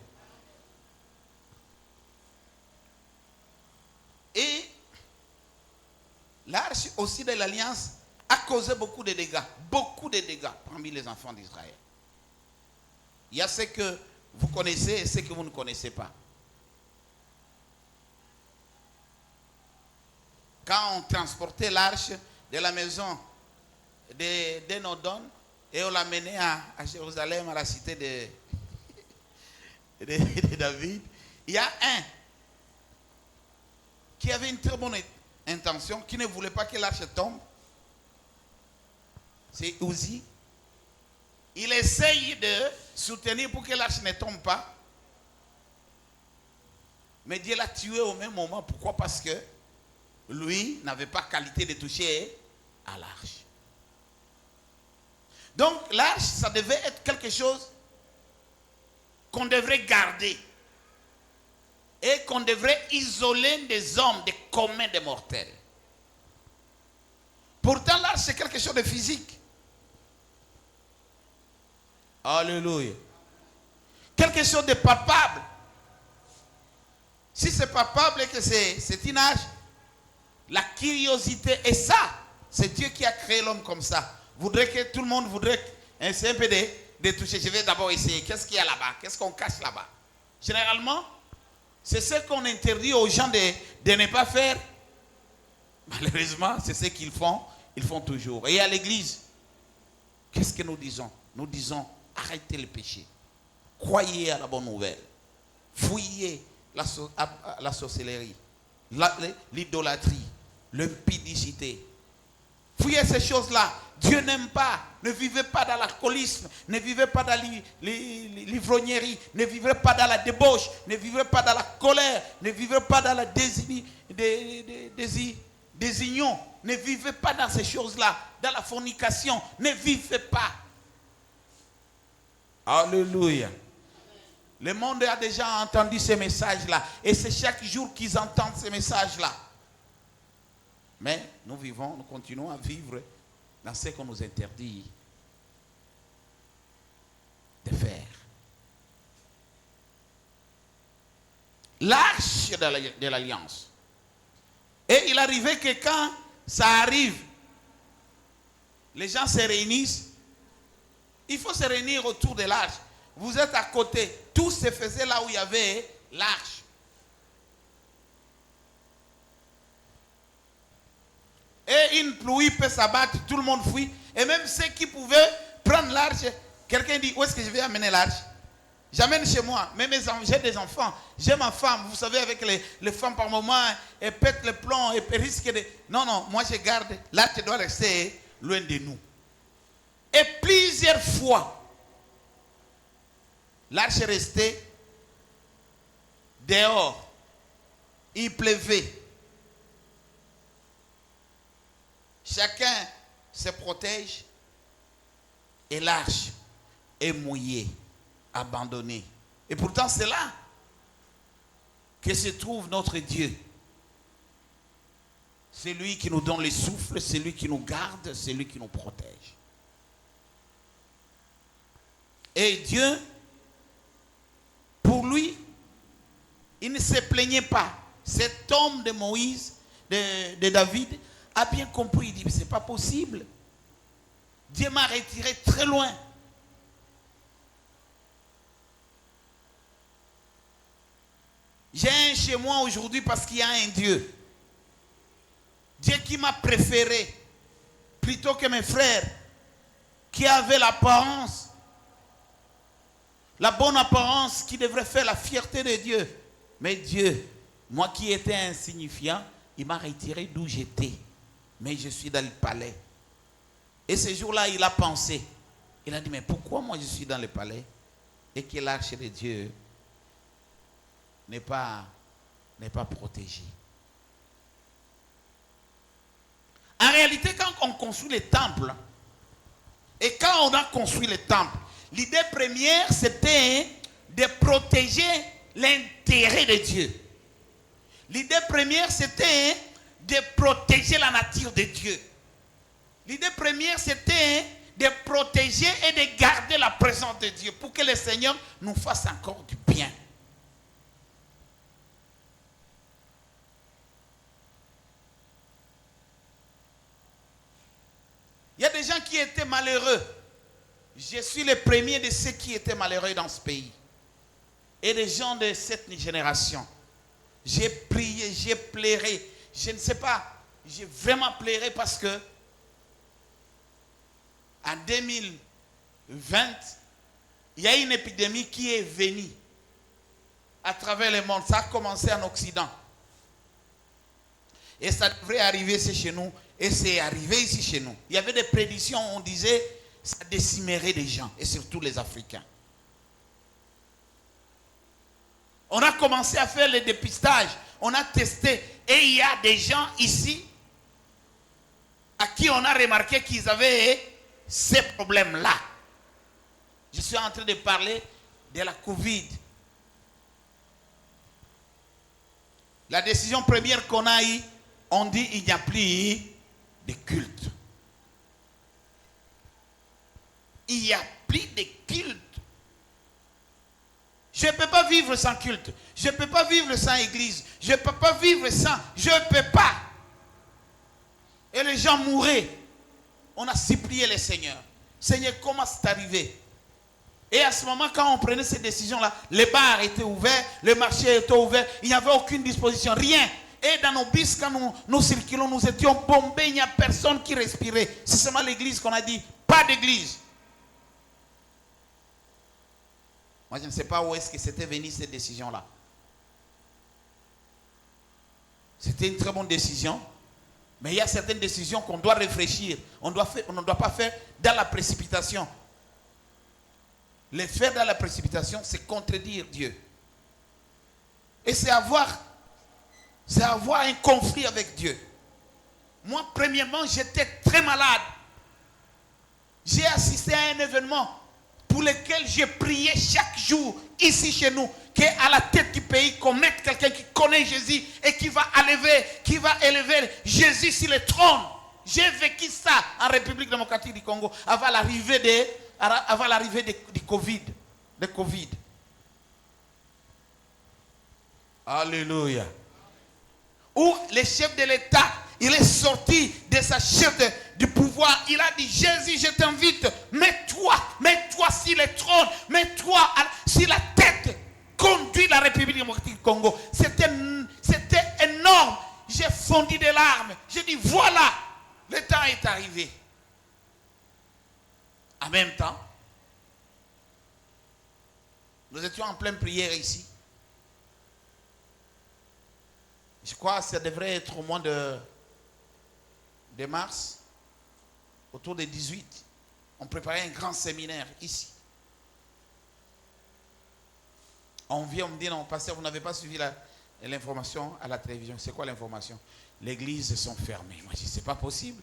Et l'arche aussi de l'alliance a causé beaucoup de dégâts parmi les enfants d'Israël. Il y a ce que vous connaissez et ce que vous ne connaissez pas. Quand on transportait l'arche de la maison de Nodon et on l'amenait à Jérusalem, à la cité de David, il y a un qui avait une très bonne intention, qui ne voulait pas que l'arche tombe. C'est Uzi. Il essaye de soutenir pour que l'arche ne tombe pas. Mais Dieu l'a tué au même moment. Pourquoi? Parce que lui n'avait pas qualité de toucher à l'arche. Donc l'arche, ça devait être quelque chose qu'on devrait garder. Et qu'on devrait isoler des hommes, des communs, des mortels. Pourtant, l'arche, c'est quelque chose de physique. Alléluia. Quelque chose de palpable. Si c'est palpable et que c'est une arche, la curiosité est ça. C'est Dieu qui a créé l'homme comme ça. Voudrait que tout le monde voudrait essayer un peu de toucher. Je vais d'abord essayer. Qu'est-ce qu'il y a là-bas? Qu'est-ce qu'on cache là-bas? Généralement, c'est ce qu'on interdit aux gens de ne pas faire. Malheureusement, c'est ce qu'ils font. Ils font toujours. Et à l'église, qu'est-ce que nous disons? Nous disons, arrêtez le péché. Croyez à la bonne nouvelle. Fouillez la sorcellerie, l'idolâtrie, l'impudicité. Fouillez ces choses-là. Dieu n'aime pas. Ne vivez pas dans l'alcoolisme. Ne vivez pas dans l'ivrognerie. Ne vivez pas dans la débauche. Ne vivez pas dans la colère. Ne vivez pas dans la désunion. Ne vivez pas dans ces choses-là. Dans la fornication. Ne vivez pas. Alléluia. Le monde a déjà entendu ces messages-là. Et c'est chaque jour qu'ils entendent ces messages-là. Mais nous vivons, nous continuons à vivre dans ce qu'on nous interdit de faire. L'arche de l'alliance. Et il arrivait que quand ça arrive, les gens se réunissent. Il faut se réunir autour de l'arche. Vous êtes à côté. Tout se faisait là où il y avait l'arche. Et une pluie peut s'abattre, tout le monde fuit. Et même ceux qui pouvaient prendre l'arche, quelqu'un dit, où est-ce que je vais amener l'arche? J'amène chez moi. Mais j'ai des enfants. J'ai ma femme. Vous savez, avec les femmes par moment, elles pètent le plomb et risquent de... Non, moi je garde. L'arche doit rester loin de nous. Et plusieurs fois, l'arche est restée dehors. Il pleuvait. Chacun se protège et l'arche est mouillée, abandonnée. Et pourtant, c'est là que se trouve notre Dieu. C'est lui qui nous donne le souffle, c'est lui qui nous garde, c'est lui qui nous protège. Et Dieu, pour lui, il ne se plaignait pas. Cet homme de Moïse, de David a bien compris. Il dit, mais ce n'est pas possible. Dieu m'a retiré très loin. J'ai un chez moi aujourd'hui parce qu'il y a un Dieu. Dieu qui m'a préféré plutôt que mes frères qui avaient l'apparence, la bonne apparence qui devrait faire la fierté de Dieu. Mais Dieu, moi qui étais insignifiant, il m'a retiré d'où j'étais. Mais je suis dans le palais. Et ce jour-là, il a pensé. Il a dit, mais pourquoi moi je suis dans le palais et que l'arche de Dieu n'est pas protégée? En réalité, quand on construit les temples, et quand on a construit les temples, l'idée première, c'était de protéger l'intérêt de Dieu. L'idée première, c'était de protéger la nature de Dieu. L'idée première, c'était de protéger et de garder la présence de Dieu pour que le Seigneur nous fasse encore du bien. Il y a des gens qui étaient malheureux. Je suis le premier de ceux qui étaient malheureux dans ce pays. Et des gens de cette génération. J'ai prié, j'ai pleuré. Je ne sais pas, j'ai vraiment pleuré parce que en 2020, il y a une épidémie qui est venue à travers le monde. Ça a commencé en Occident. Et ça devrait arriver ici chez nous. Et c'est arrivé ici chez nous. Il y avait des prédictions, on disait, ça décimerait des gens, et surtout les Africains. On a commencé à faire le dépistage, on a testé, et il y a des gens ici à qui on a remarqué qu'ils avaient ces problèmes-là. Je suis en train de parler de la Covid. La décision première qu'on a eue, on dit qu'il n'y a plus de culte. Il n'y a plus de culte. Je ne peux pas vivre sans culte. Je ne peux pas vivre sans église. Je ne peux pas vivre sans... Je ne peux pas. Et les gens mouraient. On a supplié le Seigneur. Seigneur, comment c'est arrivé? Et à ce moment, quand on prenait ces décisions-là, les bars étaient ouverts, le marché était ouvert, il n'y avait aucune disposition, rien. Et dans nos bus, quand nous circulons, nous étions bombés, il n'y a personne qui respirait. C'est seulement l'église qu'on a dit, pas d'église. Moi, je ne sais pas où est-ce que c'était venu cette décision-là. C'était une très bonne décision. Mais il y a certaines décisions qu'on doit réfléchir. On ne doit pas faire dans la précipitation. Les faire dans la précipitation, c'est contredire Dieu. Et c'est avoir un conflit avec Dieu. Moi, premièrement, j'étais très malade. J'ai assisté à un événement pour lequel j'ai prié chaque jour, ici chez nous, qu'à la tête du pays, qu'on mette quelqu'un qui connaît Jésus et qui va élever Jésus sur le trône. J'ai vécu ça en République démocratique du Congo avant l'arrivée du Covid. Alléluia. Où le chef de l'État, il est sorti de sa chaise du pouvoir. Il a dit, Jésus, je t'invite, mets-toi sur le trône, mets-toi sur la tête, conduis la République démocratique du Congo. C'était énorme. J'ai fondu des larmes. J'ai dit, voilà, le temps est arrivé. En même temps, nous étions en pleine prière ici. Je crois que ça devrait être au mois de mars, autour des 18. On préparait un grand séminaire ici. On vient, on me dit, non, pasteur, vous n'avez pas suivi l'information à la télévision. C'est quoi l'information? Les églises sont fermées. Moi, je dis, c'est pas possible.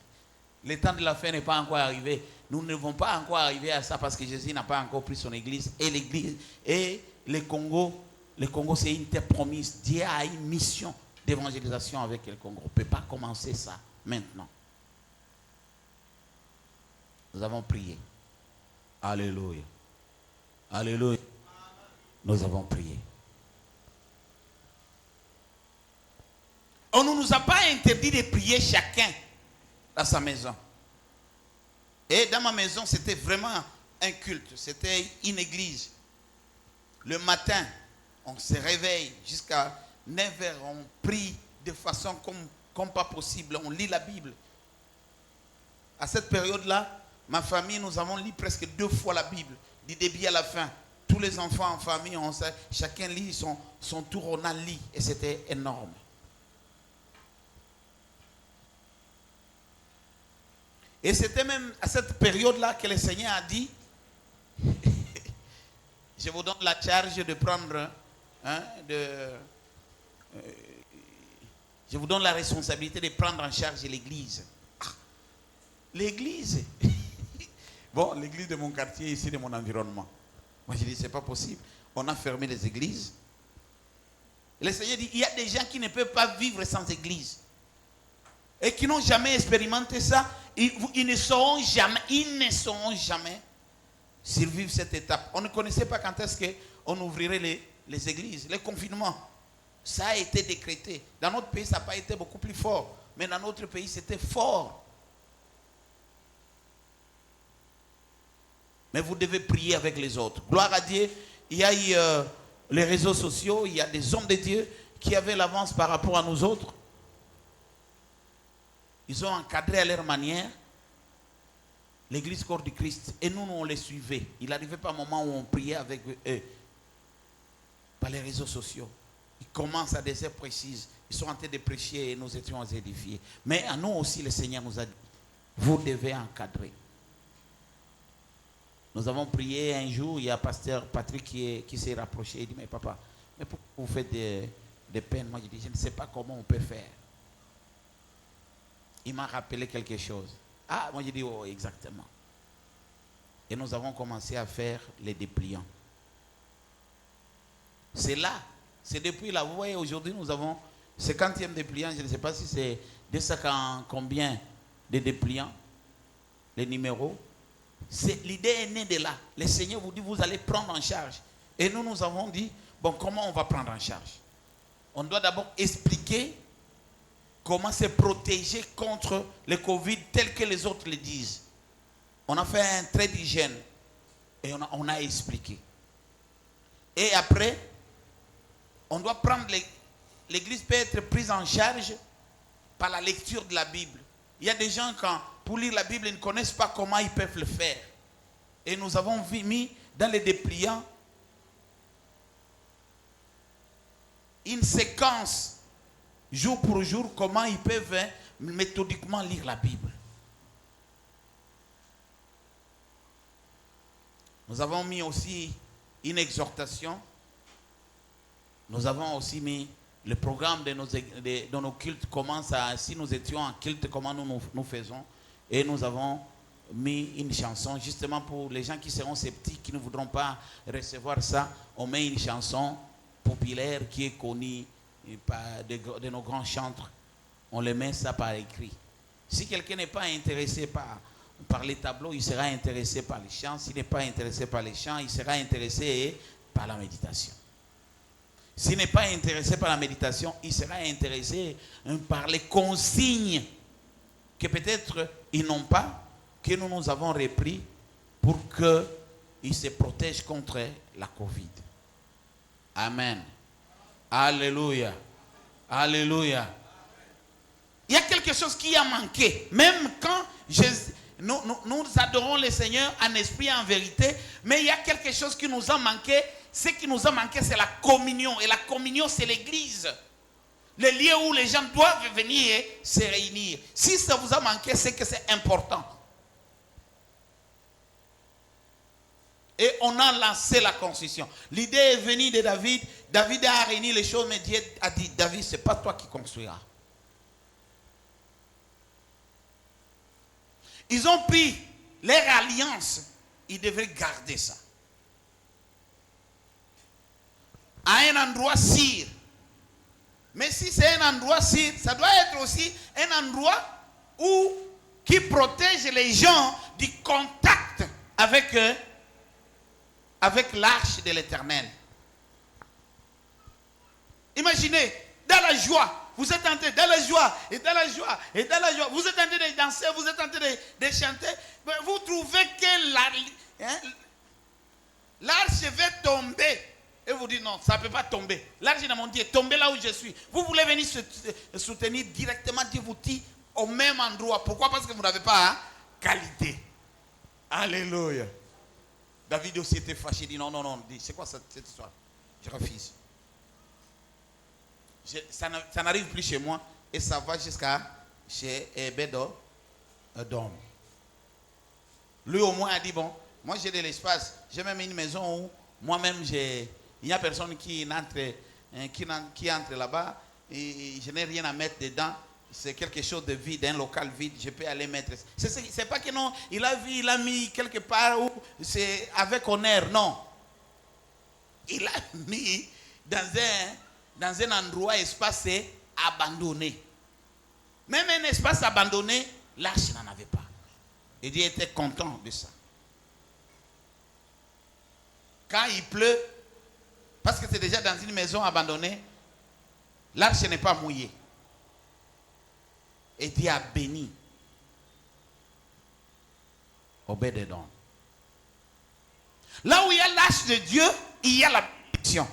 Le temps de la fin n'est pas encore arrivé. Nous ne devons pas encore arriver à ça parce que Jésus n'a pas encore pris son église. Et l'église, et le Congo, c'est une terre promise. Dieu a une mission d'évangélisation avec le Congo. On ne peut pas commencer ça maintenant. Nous avons prié. Alléluia. Alléluia. Nous avons prié. On ne nous a pas interdit de prier chacun à sa maison. Et dans ma maison, c'était vraiment un culte. C'était une église. Le matin, on se réveille jusqu'à 9h. On prie de façon comme pas possible. On lit la Bible. À cette période-là, ma famille, nous avons lu presque 2 fois la Bible, du début à la fin. Tous les enfants en famille, chacun lit son tour, on a lu. Et c'était énorme. Et c'était même à cette période-là que le Seigneur a dit, je vous donne la charge de prendre, je vous donne la responsabilité de prendre en charge l'église. L'église. Bon, l'église de mon quartier, ici, de mon environnement. Moi, je dis, c'est pas possible. On a fermé les églises. Et le Seigneur dit, il y a des gens qui ne peuvent pas vivre sans église. Et qui n'ont jamais expérimenté ça. Ils ne sauront jamais survivre cette étape. On ne connaissait pas quand est-ce qu'on ouvrirait les églises. Le confinement, ça a été décrété. Dans notre pays, ça n'a pas été beaucoup plus fort. Mais dans notre pays, c'était fort. Mais vous devez prier avec les autres. Gloire à Dieu. Il y a eu les réseaux sociaux. Il y a des hommes de Dieu qui avaient l'avance par rapport à nous autres. Ils ont encadré à leur manière l'église corps du Christ. Et nous, on les suivait. Il n'arrivait pas un moment où on priait avec eux. Par les réseaux sociaux. Ils commencent à des heures précises. Ils sont en train de prêcher et nous étions édifiés. Mais à nous aussi, le Seigneur nous a dit, vous devez encadrer. Nous avons prié un jour, il y a pasteur Patrick qui s'est rapproché. Il dit, mais papa, mais pourquoi vous faites des peines? Moi, je dis, je ne sais pas comment on peut faire. Il m'a rappelé quelque chose. Ah, moi, je dis, oh, exactement. Et nous avons commencé à faire les dépliants. C'est là, c'est depuis là. Vous voyez, aujourd'hui, nous avons 50e dépliant. Je ne sais pas si c'est 250 combien de dépliants, les numéros. L'idée est née de là. Le Seigneur vous dit, vous allez prendre en charge. Et nous avons dit, bon, comment on va prendre en charge? On doit d'abord expliquer comment se protéger contre le Covid tel que les autres le disent. On a fait un trait d'hygiène et on a expliqué. Et après, on doit prendre, l'église peut être prise en charge par la lecture de la Bible. Il y a des gens, pour lire la Bible, ils ne connaissent pas comment ils peuvent le faire. Et nous avons mis dans les dépliants une séquence, jour pour jour, comment ils peuvent méthodiquement lire la Bible. Nous avons mis aussi une exhortation. Nous avons aussi mis le programme de nos cultes, si nous étions en culte, comment nous faisons. Et nous avons mis une chanson, justement pour les gens qui seront sceptiques, qui ne voudront pas recevoir ça. On met une chanson populaire qui est connue de nos grands chantres. On le met ça par écrit. Si quelqu'un n'est pas intéressé par les tableaux, il sera intéressé par les chants. S'il n'est pas intéressé par les chants, il sera intéressé par la méditation. S'il n'est pas intéressé par la méditation, il sera intéressé par les consignes que peut-être ils n'ont pas, que nous avons repris pour qu'ils se protègent contre la Covid. Amen. Alléluia. Alléluia. Il y a quelque chose qui a manqué. Même quand nous adorons le Seigneur en esprit et en vérité, mais il y a quelque chose qui nous a manqué. Ce qui nous a manqué, c'est la communion. Et la communion, c'est l'église. Le lieu où les gens doivent venir se réunir. Si ça vous a manqué, c'est que c'est important. Et on a lancé la construction. L'idée est venue de David. David a réuni les choses, mais Dieu a dit, David, ce n'est pas toi qui construiras. Ils ont pris leur alliance. Ils devraient garder ça. À un endroit sûr. Mais si c'est un endroit sûr, ça doit être aussi un endroit qui protège les gens du contact avec l'arche de l'Éternel. Imaginez, dans la joie, vous êtes en train, dans la joie, et dans la joie, et dans la joie, vous êtes en train de danser, vous êtes en train de chanter, vous trouvez que l'arche va tomber. Et vous dites non, ça ne peut pas tomber. L'arche de mon Dieu est tombée là où je suis. Vous voulez venir soutenir directement, Dieu vous dit au même endroit. Pourquoi? Parce que vous n'avez pas qualité. Alléluia. David aussi était fâché, il dit non, c'est quoi cette histoire? Je refuse. Ça n'arrive plus chez moi et ça va jusqu'à chez Obed-Edom. Lui au moins a dit bon, moi j'ai de l'espace, j'ai même une maison où moi-même il n'y a personne qui entre là-bas et je n'ai rien à mettre dedans. C'est quelque chose de vide, un local vide, je peux aller mettre. C'est pas que non, il a mis quelque part où c'est avec honneur, non. Il a mis dans un endroit, espace abandonné. Même un espace abandonné, l'arche n'en avait pas. Et Dieu était content de ça. Quand il pleut, parce que c'est déjà dans une maison abandonnée, l'arche n'est pas mouillée. Et Dieu a béni Obed-Edom. Là où il y a l'arche de Dieu, il y a la bénédiction.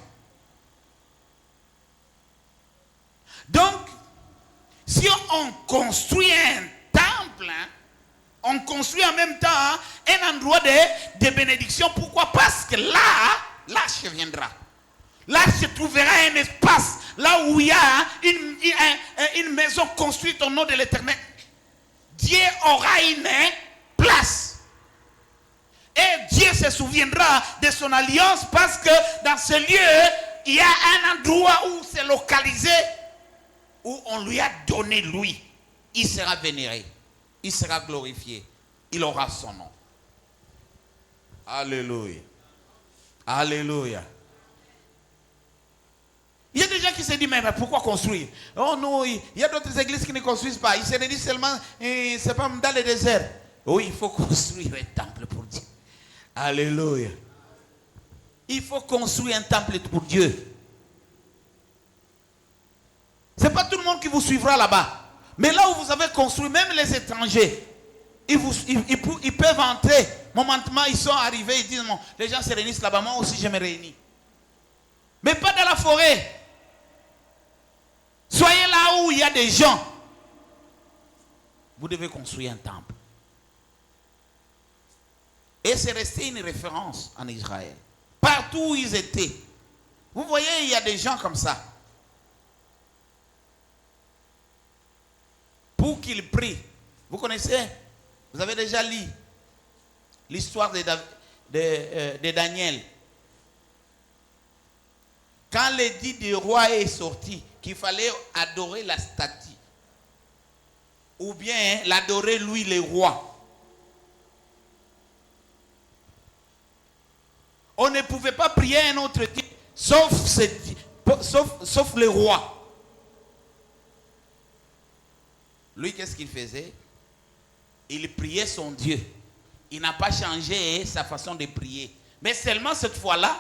Donc, si on construit un temple, on construit en même temps un endroit de bénédiction. Pourquoi? Parce que là, l'arche viendra. L'arche trouvera un espace là où il y a une maison construite au nom de l'Éternel. Dieu aura une place. Et Dieu se souviendra de son alliance parce que dans ce lieu, il y a un endroit où c'est localisé, où on lui a donné lui. Il sera vénéré. Il sera glorifié. Il aura son nom. Alléluia. Alléluia. Il y a des gens qui se disent, mais pourquoi construire? Oh non, il y a d'autres églises qui ne construisent pas. Ils se disent seulement, c'est pas dans le désert. Oui, il faut construire un temple pour Dieu. Alléluia. Il faut construire un temple pour Dieu. Ce n'est pas tout le monde qui vous suivra là-bas. Mais là où vous avez construit, même les étrangers, ils peuvent entrer. Momentement, ils sont arrivés, ils disent, non, les gens se réunissent là-bas, moi aussi je me réunis. Mais pas dans la forêt. Soyez là où il y a des gens. Vous devez construire un temple. Et c'est resté une référence en Israël. Partout où ils étaient. Vous voyez, il y a des gens comme ça. Pour qu'ils prient. Vous connaissez? Vous avez déjà lu l'histoire de Daniel. Quand l'édit du roi est sorti, qu'il fallait adorer la statue, ou bien l'adorer lui le roi, on ne pouvait pas prier un autre Dieu, sauf le roi. Lui, qu'est-ce qu'il faisait? Il priait son Dieu. Il n'a pas changé sa façon de prier. Mais seulement cette fois-là,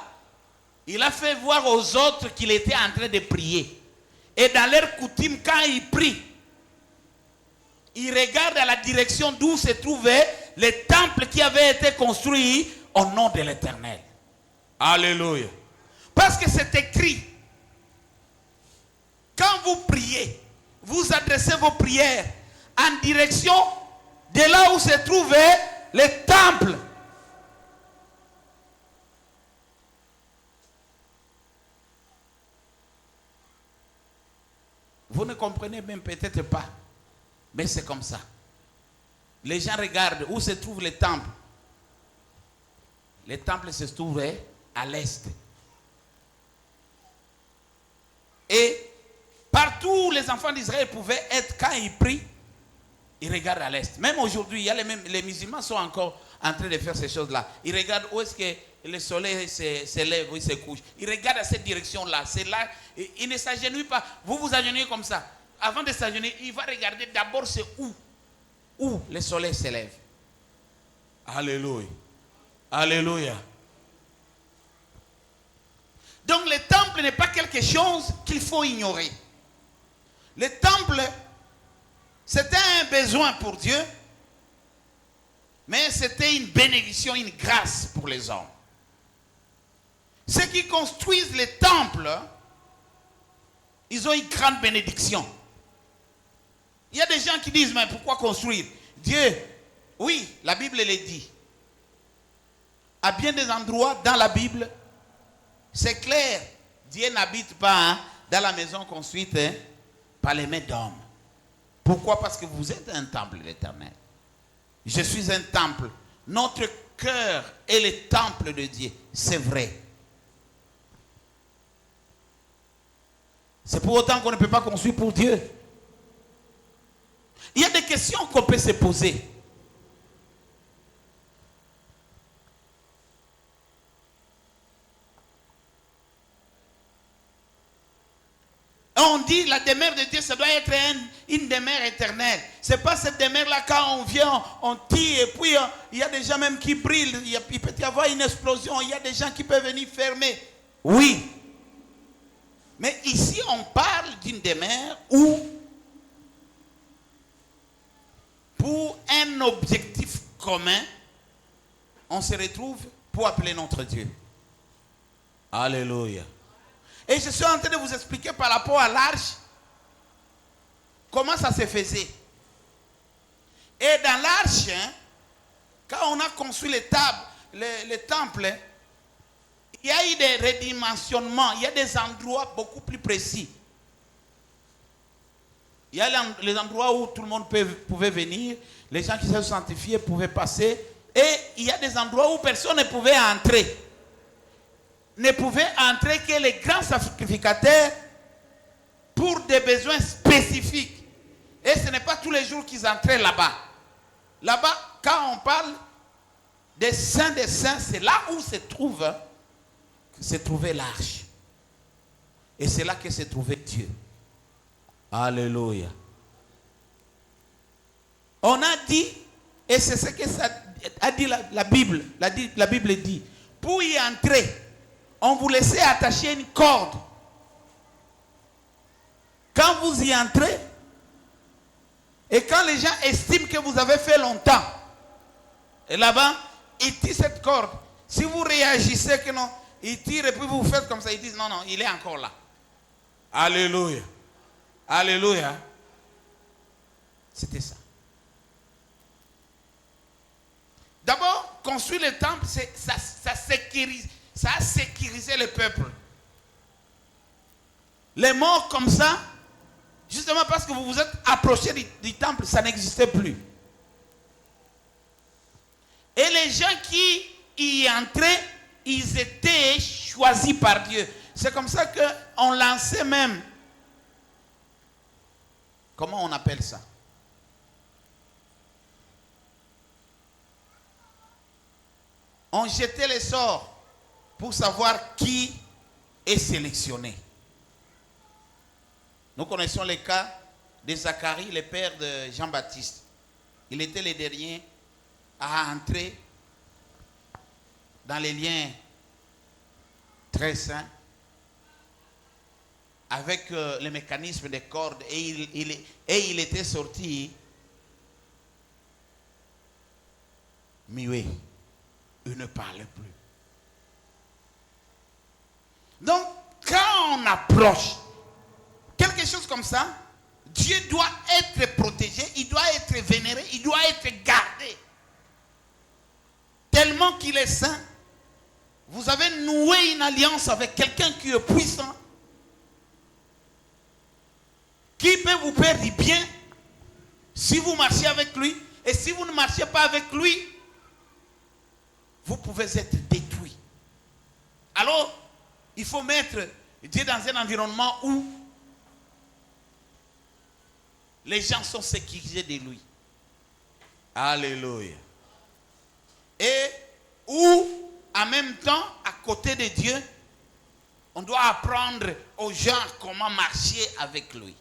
il a fait voir aux autres qu'il était en train de prier. Et dans leur coutume, quand ils prient, ils regardent à la direction d'où se trouvait le temple qui avait été construit au nom de l'Éternel. Alléluia. Parce que c'est écrit. Quand vous priez, vous adressez vos prières en direction de là où se trouvait le temple. Vous ne comprenez même peut-être pas, mais c'est comme ça. Les gens regardent où se trouve le temple. Le temple se trouvait à l'est. Et partout où les enfants d'Israël pouvaient être, quand ils prient, ils regardent à l'est. Même aujourd'hui, il y a les musulmans sont encore en train de faire ces choses-là. Ils regardent où est-ce que le soleil se lève, où il se couche. Ils regardent à cette direction-là. C'est là. Il ne s'agenouille pas. Vous vous agenouillez comme ça. Avant de s'agenouiller, il va regarder d'abord c'est où le soleil se lève. Alléluia. Alléluia. Donc le temple n'est pas quelque chose qu'il faut ignorer. Le temple, c'était un besoin pour Dieu, mais c'était une bénédiction, une grâce pour les hommes. Ceux qui construisent les temples, ils ont une grande bénédiction. Il y a des gens qui disent, mais pourquoi construire? Dieu, oui, la Bible le dit. À bien des endroits dans la Bible, c'est clair, Dieu n'habite pas dans la maison construite par les mains d'hommes. Pourquoi? Parce que vous êtes un temple de l'Éternel. Je suis un temple. Notre cœur est le temple de Dieu. C'est vrai. C'est pour autant qu'on ne peut pas construire pour Dieu. Il y a des questions qu'on peut se poser. On dit la demeure de Dieu, ça doit être une demeure éternelle. Ce n'est pas cette demeure-là, quand on vient, on tire, et puis il y a des gens même qui brillent, il peut y avoir une explosion, il y a des gens qui peuvent venir fermer. Oui. Mais ici, on parle d'une demeure où, pour un objectif commun, on se retrouve pour appeler notre Dieu. Alléluia. Et je suis en train de vous expliquer par rapport à l'arche, comment ça se faisait. Et dans l'arche, quand on a construit les temples, il y a eu des redimensionnements, il y a des endroits beaucoup plus précis. Il y a les endroits où tout le monde pouvait venir, les gens qui se sanctifiaient pouvaient passer, et il y a des endroits où personne ne pouvait entrer. Ne pouvaient entrer que les grands sacrificateurs pour des besoins spécifiques. Et ce n'est pas tous les jours qu'ils entraient là-bas. Là-bas, quand on parle des saints, c'est là où se trouvait l'arche. Et c'est là que se trouvait Dieu. Alléluia. On a dit, et c'est ce que ça a dit la Bible. La Bible dit, pour y entrer, on vous laissait attacher une corde. Quand vous y entrez, et quand les gens estiment que vous avez fait longtemps, et là-bas, ils tirent cette corde. Si vous réagissez que non, ils tirent et puis vous faites comme ça, ils disent non, il est encore là. Alléluia. Alléluia. C'était ça. D'abord, construire le temple, ça a sécurisé le peuple. Les morts comme ça, justement parce que vous vous êtes approché du temple, ça n'existait plus. Et les gens qui y entraient, ils étaient choisis par Dieu. C'est comme ça qu'on lançait même. Comment on appelle ça? On jetait les sorts pour savoir qui est sélectionné. Nous connaissons le cas de Zacharie, le père de Jean-Baptiste. Il était le dernier à entrer dans les liens très saints avec le mécanisme des cordes et il était sorti muet. Il ne parlait plus. Donc, quand on approche quelque chose comme ça, Dieu doit être protégé, il doit être vénéré, il doit être gardé. Tellement qu'il est saint, vous avez noué une alliance avec quelqu'un qui est puissant, qui peut vous faire du bien si vous marchez avec lui. Et si vous ne marchez pas avec lui, vous pouvez être détruit. Alors, il faut mettre Dieu dans un environnement où les gens sont sécurisés de lui. Alléluia. Et où, en même temps, à côté de Dieu, on doit apprendre aux gens comment marcher avec lui.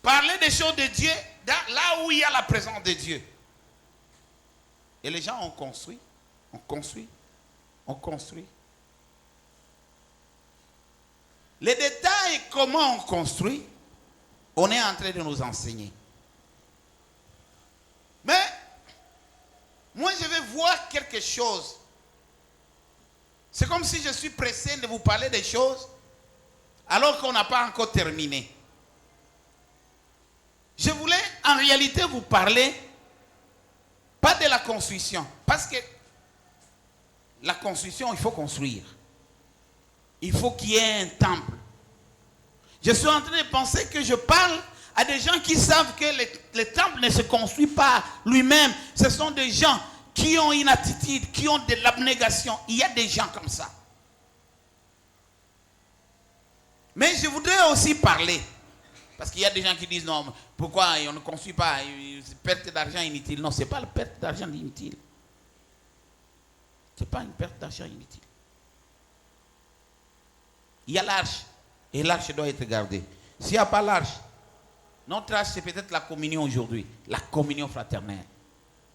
Parler des choses de Dieu là où il y a la présence de Dieu. Et les gens ont construit, on construit. Les détails comment on construit? On est en train de nous enseigner. Mais, moi je vais voir quelque chose. C'est comme si je suis pressé de vous parler des choses alors qu'on n'a pas encore terminé. Je voulais en réalité vous parler pas de la construction, parce que la construction, il faut construire. Il faut qu'il y ait un temple. Je suis en train de penser que je parle à des gens qui savent que le temple ne se construit pas lui-même. Ce sont des gens qui ont une attitude, qui ont de l'abnégation. Il y a des gens comme ça. Mais je voudrais aussi parler, parce qu'il y a des gens qui disent non, pourquoi on ne construit pas, c'est perte d'argent inutile. Non, ce n'est pas la perte d'argent inutile. Ce n'est pas une perte d'argent inutile. Il y a l'arche, et l'arche doit être gardée. S'il n'y a pas l'arche, notre arche c'est peut-être la communion aujourd'hui, la communion fraternelle.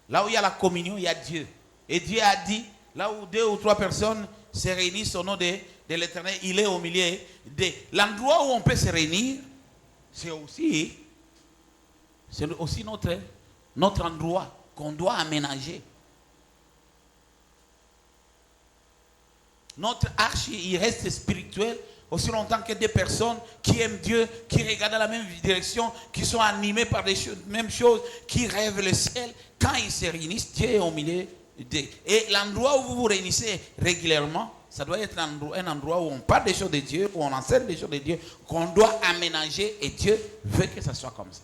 Là où il y a la communion, il y a Dieu. Et Dieu a dit, là où 2 ou 3 personnes se réunissent au nom de l'Éternel, il est au milieu de l'endroit où on peut se réunir. C'est aussi notre endroit qu'on doit aménager. Notre arche, il reste spirituel aussi longtemps que des personnes qui aiment Dieu, qui regardent dans la même direction, qui sont animées par les mêmes choses, qui rêvent le ciel. Quand ils se réunissent, Dieu est au milieu d'eux. Et l'endroit où vous vous réunissez régulièrement, ça doit être un endroit où on parle des choses de Dieu, où on enseigne des choses de Dieu, qu'on doit aménager, et Dieu veut que ça soit comme ça.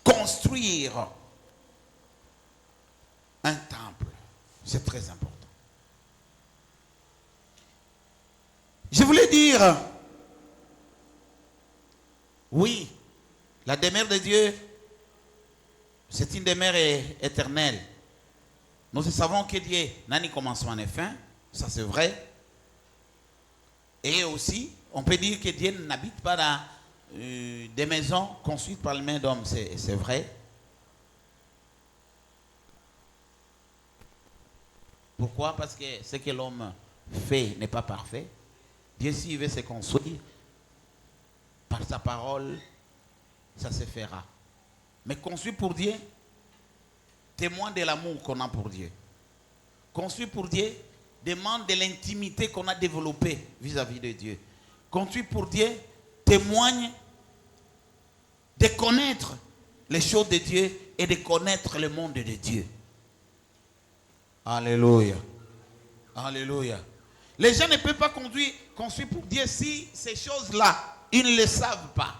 Construire un temple, c'est très important. Je voulais dire, oui, la demeure de Dieu, c'est une demeure éternelle. Nous savons que Dieu n'a ni commencement ni fin, ça c'est vrai. Et aussi, on peut dire que Dieu n'habite pas dans des maisons construites par les mains d'hommes, c'est vrai. Pourquoi? Parce que ce que l'homme fait n'est pas parfait. Dieu, s'il veut se construire, par sa parole, ça se fera. Mais construire pour Dieu, témoin de l'amour qu'on a pour Dieu. Construire pour Dieu demande de l'intimité qu'on a développée vis-à-vis de Dieu. Construire pour Dieu témoigne de connaître les choses de Dieu et de connaître le monde de Dieu. Alléluia. Alléluia. Les gens ne peuvent pas construire pour Dieu si ces choses-là, ils ne le savent pas.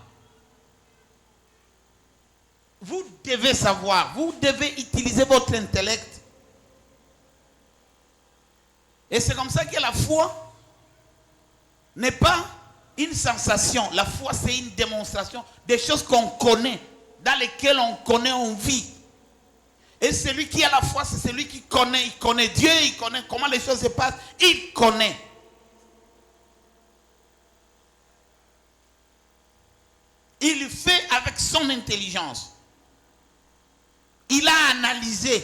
Vous devez savoir, vous devez utiliser votre intellect. Et c'est comme ça que la foi n'est pas une sensation. La foi, c'est une démonstration des choses qu'on connaît, dans lesquelles on connaît, on vit. Et celui qui a la foi, c'est celui qui connaît. Il connaît Dieu, il connaît comment les choses se passent. Il connaît. Il fait avec son intelligence. Il a analysé.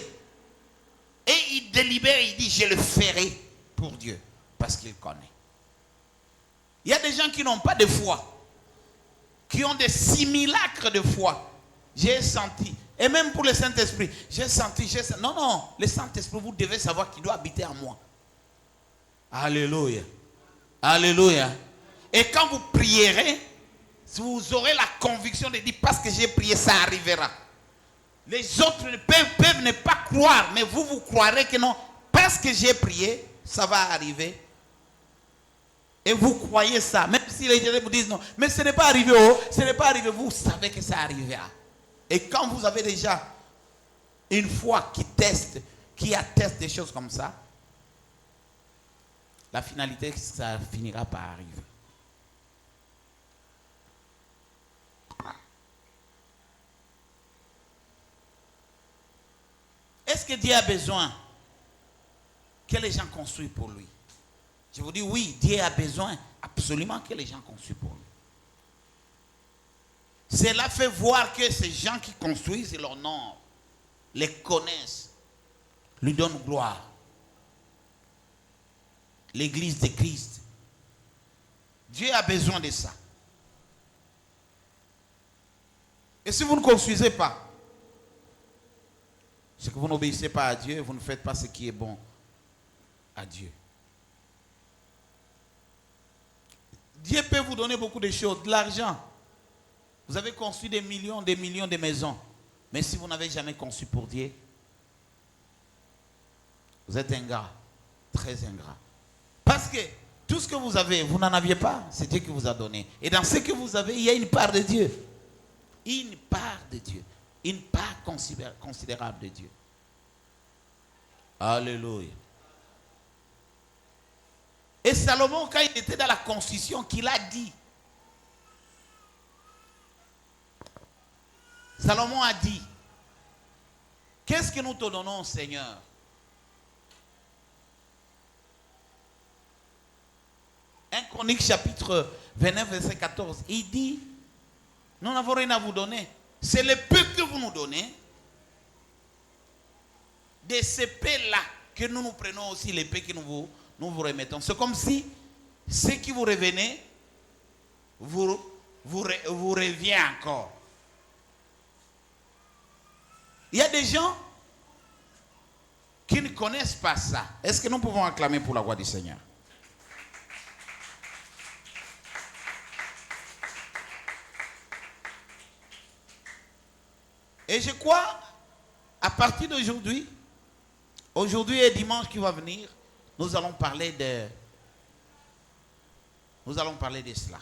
Et il délibère, il dit, je le ferai pour Dieu. Parce qu'il connaît. Il y a des gens qui n'ont pas de foi. Qui ont des simulacres de foi. J'ai senti. Et même pour le Saint-Esprit, j'ai senti. Non, non. Le Saint-Esprit, vous devez savoir qu'il doit habiter en moi. Alléluia. Alléluia. Et quand vous prierez, vous aurez la conviction de dire, parce que j'ai prié, ça arrivera. Les autres peuvent ne pas croire, mais vous croirez que non. Parce que j'ai prié, ça va arriver. Et vous croyez ça. Même si les gens vous disent non, mais ce n'est pas arrivé, ce n'est pas arrivé. Vous savez que ça arrivera. Et quand vous avez déjà une foi qui atteste des choses comme ça, la finalité, ça finira par arriver. Est-ce que Dieu a besoin que les gens construisent pour lui? Je vous dis oui, Dieu a besoin absolument que les gens construisent pour lui. Cela fait voir que ces gens qui construisent leur nom, les connaissent, lui donnent gloire. L'église de Christ Dieu a besoin de ça. Et si vous ne construisez pas, c'est que vous n'obéissez pas à Dieu, vous ne faites pas ce qui est bon à Dieu. Dieu peut vous donner beaucoup de choses, de l'argent. Vous avez construit des millions de maisons. Mais si vous n'avez jamais conçu pour Dieu, vous êtes ingrat, très ingrat. Parce que tout ce que vous avez, vous n'en aviez pas, c'est Dieu qui vous a donné. Et dans ce que vous avez, il y a une part de Dieu. Une part de Dieu. Une part considérable de Dieu. Alléluia. Et Salomon, quand il était dans la construction, qu'il a dit. Salomon a dit, qu'est-ce que nous te donnons, Seigneur? Un Chronique chapitre 29, verset 14, il dit, nous n'avons rien à vous donner. C'est le peu que vous nous donnez. De ce peu-là que nous prenons aussi les peu que nous vous remettons. C'est comme si ce qui vous revenait vous revient encore. Il y a des gens qui ne connaissent pas ça. Est-ce que nous pouvons acclamer pour la voix du Seigneur? Et je crois, à partir d'aujourd'hui, aujourd'hui et dimanche qui va venir, nous allons parler de cela.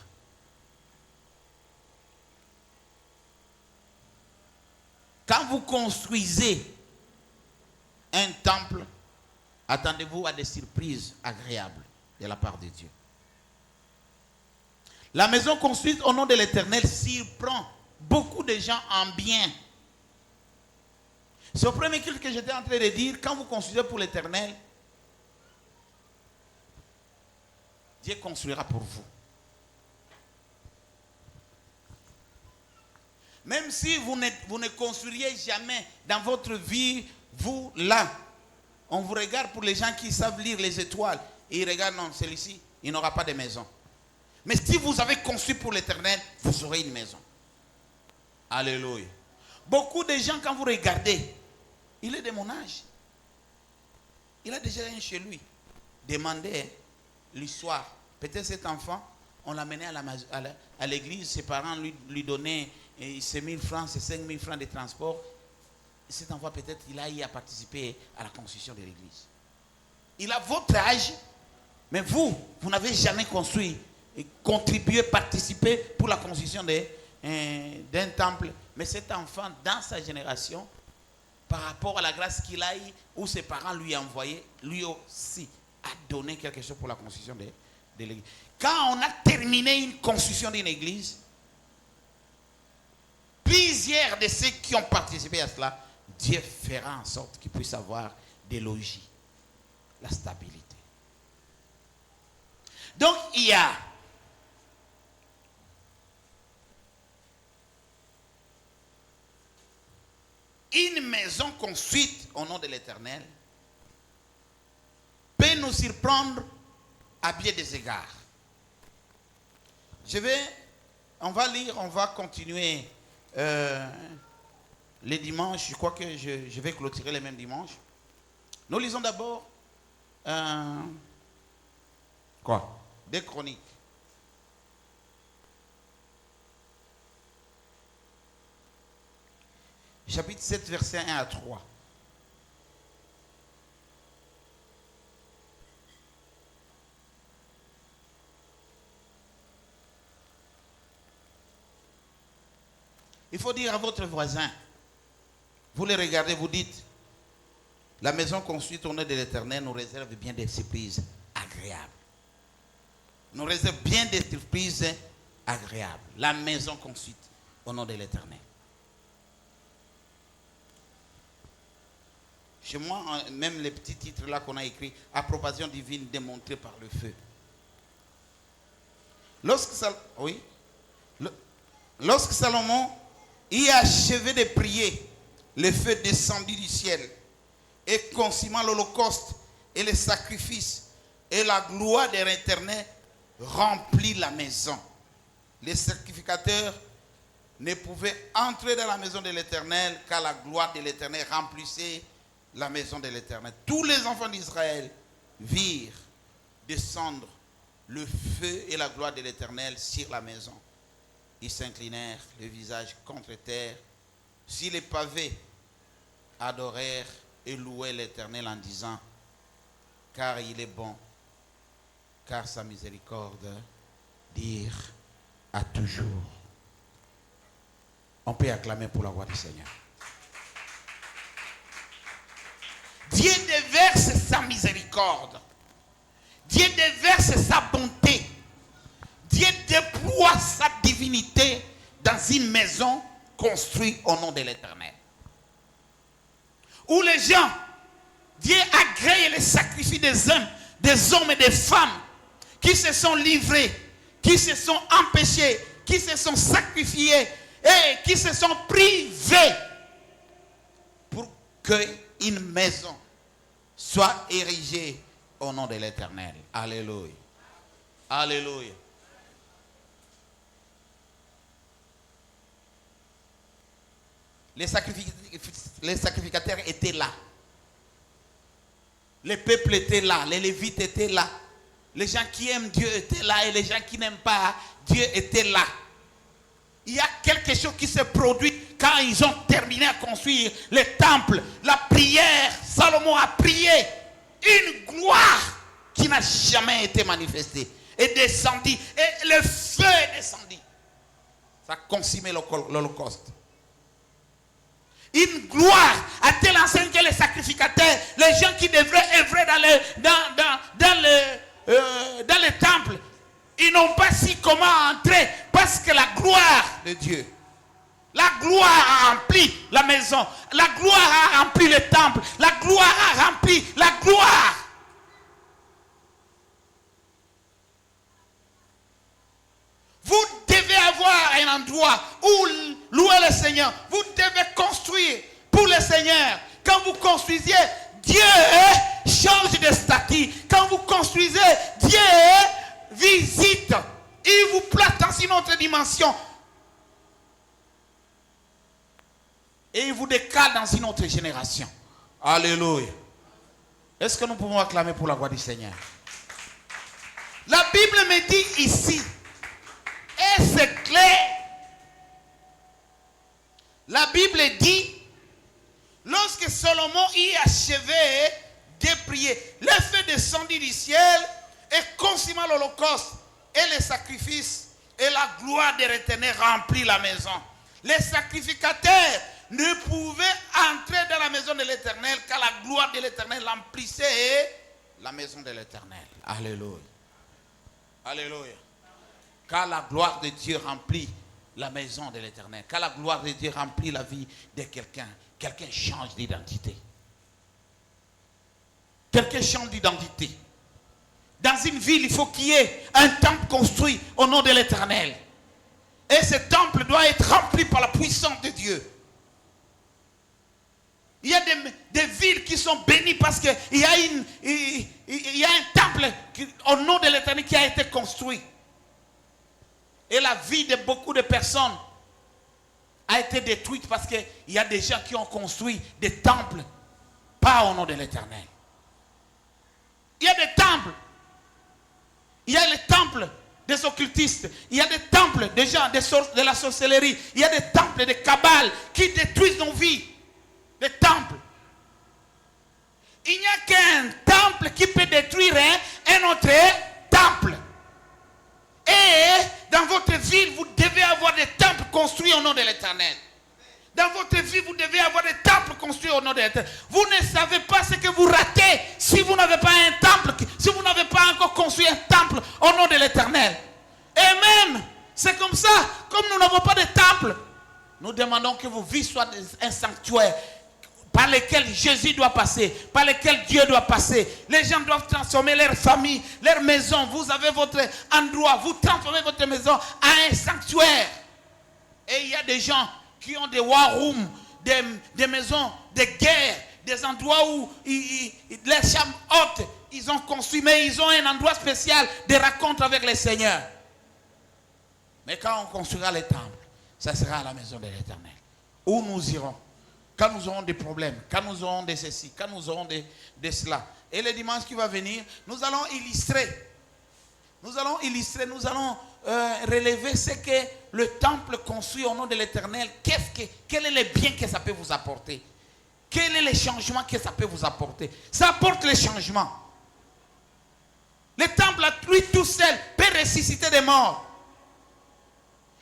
Quand vous construisez un temple, attendez-vous à des surprises agréables de la part de Dieu. La maison construite au nom de l'Éternel surprend beaucoup de gens en bien. C'est au premier culte que j'étais en train de dire, quand vous construisez pour l'Éternel, Dieu construira pour vous. Même si vous ne construiriez jamais dans votre vie, vous là, on vous regarde pour les gens qui savent lire les étoiles, et ils regardent, non, celui-ci, il n'aura pas de maison. Mais si vous avez construit pour l'Éternel, vous aurez une maison. Alléluia. Beaucoup de gens, quand vous regardez, il est de mon âge. Il a déjà un chez lui. Demandez l'histoire. Peut-être cet enfant, on l'a mené à l'église, ses parents lui donnaient ses 1000 francs, ses 5000 francs de transport. Cet enfant, peut-être, il a eu à participer à la construction de l'église. Il a votre âge, mais vous n'avez jamais construit, et contribué, participé pour la construction d'un temple. Mais cet enfant, dans sa génération, par rapport à la grâce qu'il a eue, où ses parents lui ont envoyé, lui aussi a donné quelque chose pour la construction de l'église. Quand on a terminé une construction d'une église, plusieurs de ceux qui ont participé à cela, Dieu fera en sorte qu'ils puissent avoir des logis, la stabilité. Donc il y a une maison construite au nom de l'Éternel peut nous surprendre à bien des égards. On va lire, on va continuer les dimanches. Je crois que je vais clôturer les mêmes dimanches. Nous lisons d'abord des Chroniques. Chapitre 7, verset 1 à 3. Il faut dire à votre voisin, vous les regardez, vous dites, la maison construite au nom de l'Éternel nous réserve bien des surprises agréables. Nous réserve bien des surprises agréables. La maison construite au nom de l'Éternel. Chez moi, même les petits titres là qu'on a écrits, approbation divine démontrée par le feu. Lorsque Salomon y a achevé de prier, le feu descendit du ciel et consumant l'holocauste et les sacrifices, et la gloire de l'Éternel remplit la maison. Les sacrificateurs ne pouvaient entrer dans la maison de l'Éternel car la gloire de l'Éternel remplissait la maison de l'Éternel. Tous les enfants d'Israël virent descendre le feu et la gloire de l'Éternel sur la maison. Ils s'inclinèrent le visage contre terre sur les pavés, adorèrent et louaient l'Éternel en disant: car il est bon, car sa miséricorde dure à toujours. On peut acclamer pour la gloire du Seigneur. Dieu déverse sa miséricorde. Dieu déverse sa bonté. Dieu déploie sa divinité dans une maison construite au nom de l'Éternel. Où les gens, Dieu a créé les sacrifices des hommes et des femmes qui se sont livrés, qui se sont empêchés, qui se sont sacrifiés et qui se sont privés pour qu'une maison soit érigée au nom de l'Éternel. Alléluia. Alléluia. Les sacrificateurs étaient là. Les peuples étaient là. Les Lévites étaient là. Les gens qui aiment Dieu étaient là. Et les gens qui n'aiment pas Dieu étaient là. Il y a quelque chose qui se produit quand ils ont terminé à construire le temple. La prière. Salomon a prié. Une gloire qui n'a jamais été manifestée. Est descendue. Et le feu est descendu. Ça a consumé l'Holocauste. Une gloire à telle enseigne que les sacrificateurs, les gens qui devraient œuvrer dans le temple, ils n'ont pas su comment entrer parce que la gloire de Dieu, la gloire a rempli la maison, la gloire a rempli le temple, la gloire a rempli la gloire. Vous devez avoir un endroit où louer le Seigneur. Vous devez construire pour le Seigneur. Quand vous construisez, Dieu change de statut. Quand vous construisez, Dieu visite. Il vous place dans une autre dimension. Et il vous décale dans une autre génération. Alléluia. Est-ce que nous pouvons acclamer pour la gloire du Seigneur? La Bible me dit ici, et c'est clair. La Bible dit, lorsque Salomon y achevait de prier, le feu descendit du ciel et consuma l'Holocauste et les sacrifices, et la gloire de l'Éternel remplit la maison. Les sacrificateurs ne pouvaient entrer dans la maison de l'Éternel car la gloire de l'Éternel remplissait la maison de l'Éternel. Alléluia. Alléluia. Car la gloire de Dieu remplit la maison de l'Éternel. Car la gloire de Dieu remplit la vie de quelqu'un. Quelqu'un change d'identité. Quelqu'un change d'identité. Dans une ville, il faut qu'il y ait un temple construit au nom de l'Éternel. Et ce temple doit être rempli par la puissance de Dieu. Il y a des villes qui sont bénies parce qu'il y a un temple au nom de l'Éternel qui a été construit. Et la vie de beaucoup de personnes a été détruite parce qu'il y a des gens qui ont construit des temples, pas au nom de l'Éternel. Il y a des temples. Il y a les temples des occultistes. Il y a des temples des gens de la sorcellerie. Il y a des temples de cabales qui détruisent nos vies. Des temples. Il n'y a qu'un temple qui peut détruire un autre temple. Et dans votre ville, vous devez avoir des temples construits au nom de l'Éternel. Dans votre vie, vous devez avoir des temples construits au nom de l'Éternel. Vous ne savez pas ce que vous ratez si vous n'avez pas un temple, si vous n'avez pas encore construit un temple au nom de l'Éternel. Et même, c'est comme ça, comme nous n'avons pas de temple, nous demandons que vos vies soient un sanctuaire par lequel Jésus doit passer, par lequel Dieu doit passer. Les gens doivent transformer leur famille, leur maison. Vous avez votre endroit, vous transformez votre maison en un sanctuaire. Et il y a des gens qui ont des war rooms, des maisons de guerre, des endroits où les chambres hautes, ils ont construit, mais ils ont un endroit spécial de rencontre avec le Seigneur. Mais quand on construira les temples, ça sera à la maison de l'Éternel. Où nous irons. Quand nous aurons des problèmes, quand nous aurons de ceci, quand nous aurons de cela. Et le dimanche qui va venir, nous allons illustrer. Nous allons relever ce que le temple construit au nom de l'Éternel. Quel est le bien que ça peut vous apporter? Quel est le changement que ça peut vous apporter? Ça apporte le changement. Le temple, lui tout seul, peut ressusciter des morts.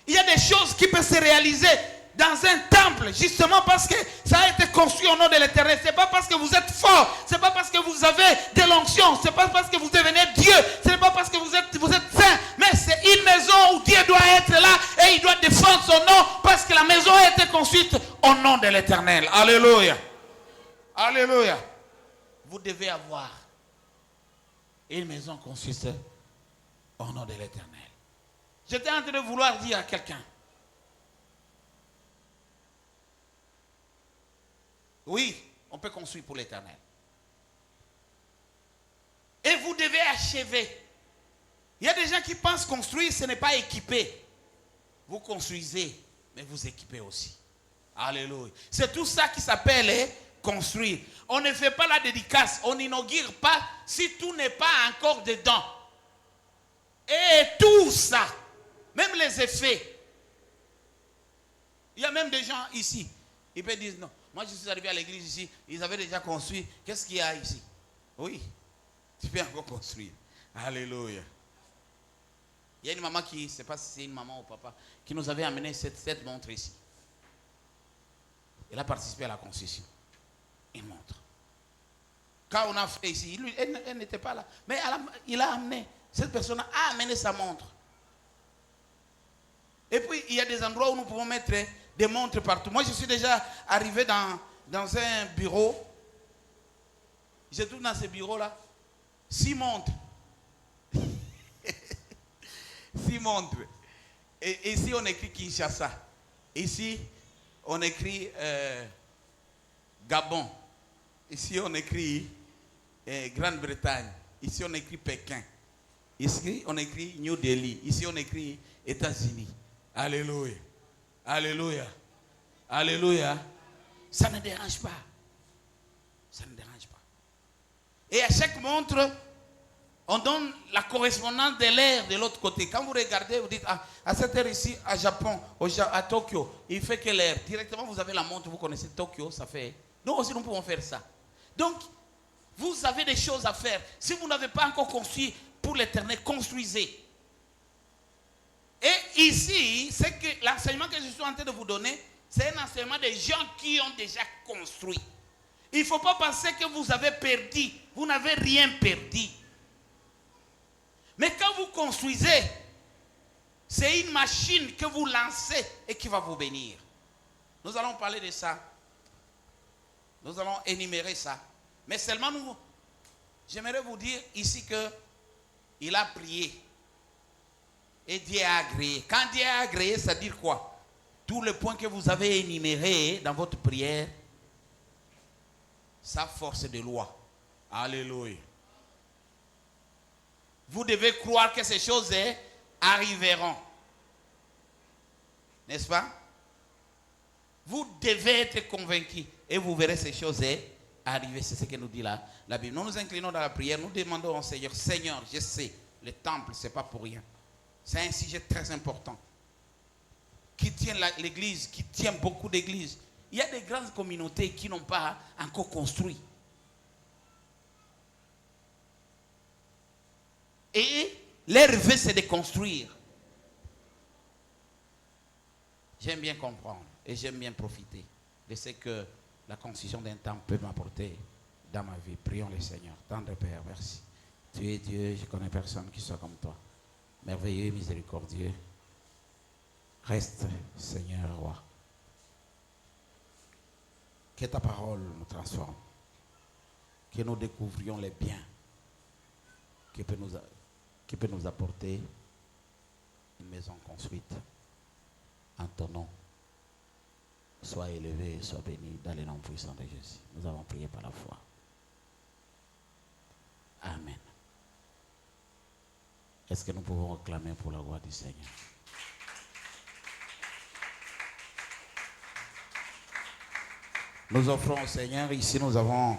Il y a des choses qui peuvent se réaliser dans un temple, justement parce que ça a été construit au nom de l'Éternel. Ce n'est pas parce que vous êtes fort, ce n'est pas parce que vous avez de l'onction, ce n'est pas parce que vous devenez Dieu, ce n'est pas parce que vous êtes saint, mais c'est une maison où Dieu doit être là et il doit défendre son nom parce que la maison a été construite au nom de l'Éternel. Alléluia. Alléluia. Vous devez avoir une maison construite au nom de l'Éternel. J'étais en train de vouloir dire à quelqu'un, oui, on peut construire pour l'Éternel. Et vous devez achever. Il y a des gens qui pensent construire, ce n'est pas équiper. Vous construisez, mais vous équipez aussi. Alléluia. C'est tout ça qui s'appelle construire. On ne fait pas la dédicace, on n'inaugure pas si tout n'est pas encore dedans. Et tout ça, même les effets. Il y a même des gens ici, ils peuvent dire non. Moi, je suis arrivé à l'église ici, ils avaient déjà construit. Qu'est-ce qu'il y a ici? Oui, tu peux encore construire. Alléluia. Il y a une maman qui, je ne sais pas si c'est une maman ou papa, qui nous avait amené cette montre ici. Elle a participé à la construction. Une montre. Quand on a fait ici, elle n'était pas là. Mais il a amené, cette personne a amené sa montre. Et puis, il y a des endroits où nous pouvons mettre des montres partout. Moi, je suis déjà arrivé dans un bureau. Je trouve dans ce bureau-là 6 montres. 6 montres. Et ici, on écrit Kinshasa. Ici, on écrit Gabon. Ici, on écrit Grande-Bretagne. Ici, on écrit Pékin. Ici, on écrit New Delhi. Ici, on écrit États-Unis. Alléluia. Alléluia. Alléluia. Ça ne dérange pas. Ça ne dérange pas. Et à chaque montre, on donne la correspondance de l'heure de l'autre côté. Quand vous regardez, vous dites, à cette heure ici, à Japon, à Tokyo, il fait quelle heure? Directement, vous avez la montre, vous connaissez Tokyo, ça fait... Nous aussi, nous pouvons faire ça. Donc, vous avez des choses à faire. Si vous n'avez pas encore construit pour l'Éternel, construisez. Et ici, c'est que l'enseignement que je suis en train de vous donner, c'est un enseignement des gens qui ont déjà construit. Il ne faut pas penser que vous avez perdu. Vous n'avez rien perdu. Mais quand vous construisez, c'est une machine que vous lancez et qui va vous bénir. Nous allons parler de ça. Nous allons énumérer ça. Mais seulement j'aimerais vous dire ici que il a prié. Et Dieu a agréé. Quand Dieu a agréé, ça veut dire quoi? Tous les points que vous avez énumérés dans votre prière, ça force de loi. Alléluia. Vous devez croire que ces choses arriveront. N'est-ce pas? Vous devez être convaincus. Et vous verrez ces choses arriver. C'est ce que nous dit la Bible. Nous nous inclinons dans la prière. Nous demandons au Seigneur, Seigneur, je sais, le temple, ce n'est pas pour rien. C'est un sujet très important. Qui tient l'église, qui tient beaucoup d'églises. Il y a des grandes communautés qui n'ont pas encore construit. Et leur vœu, c'est de construire. J'aime bien comprendre et j'aime bien profiter de ce que la construction d'un temple peut m'apporter dans ma vie. Prions le Seigneur. Tendre Père, merci. Tu es Dieu, je ne connais personne qui soit comme toi. Merveilleux, miséricordieux. Reste, Seigneur, roi. Que ta parole nous transforme. Que nous découvrions les biens qui peut nous apporter une maison construite en ton nom. Sois élevé, sois béni dans le nom puissant de Jésus. Nous avons prié par la foi. Amen. Est-ce que nous pouvons réclamer pour la gloire du Seigneur? Nous offrons au Seigneur, ici nous avons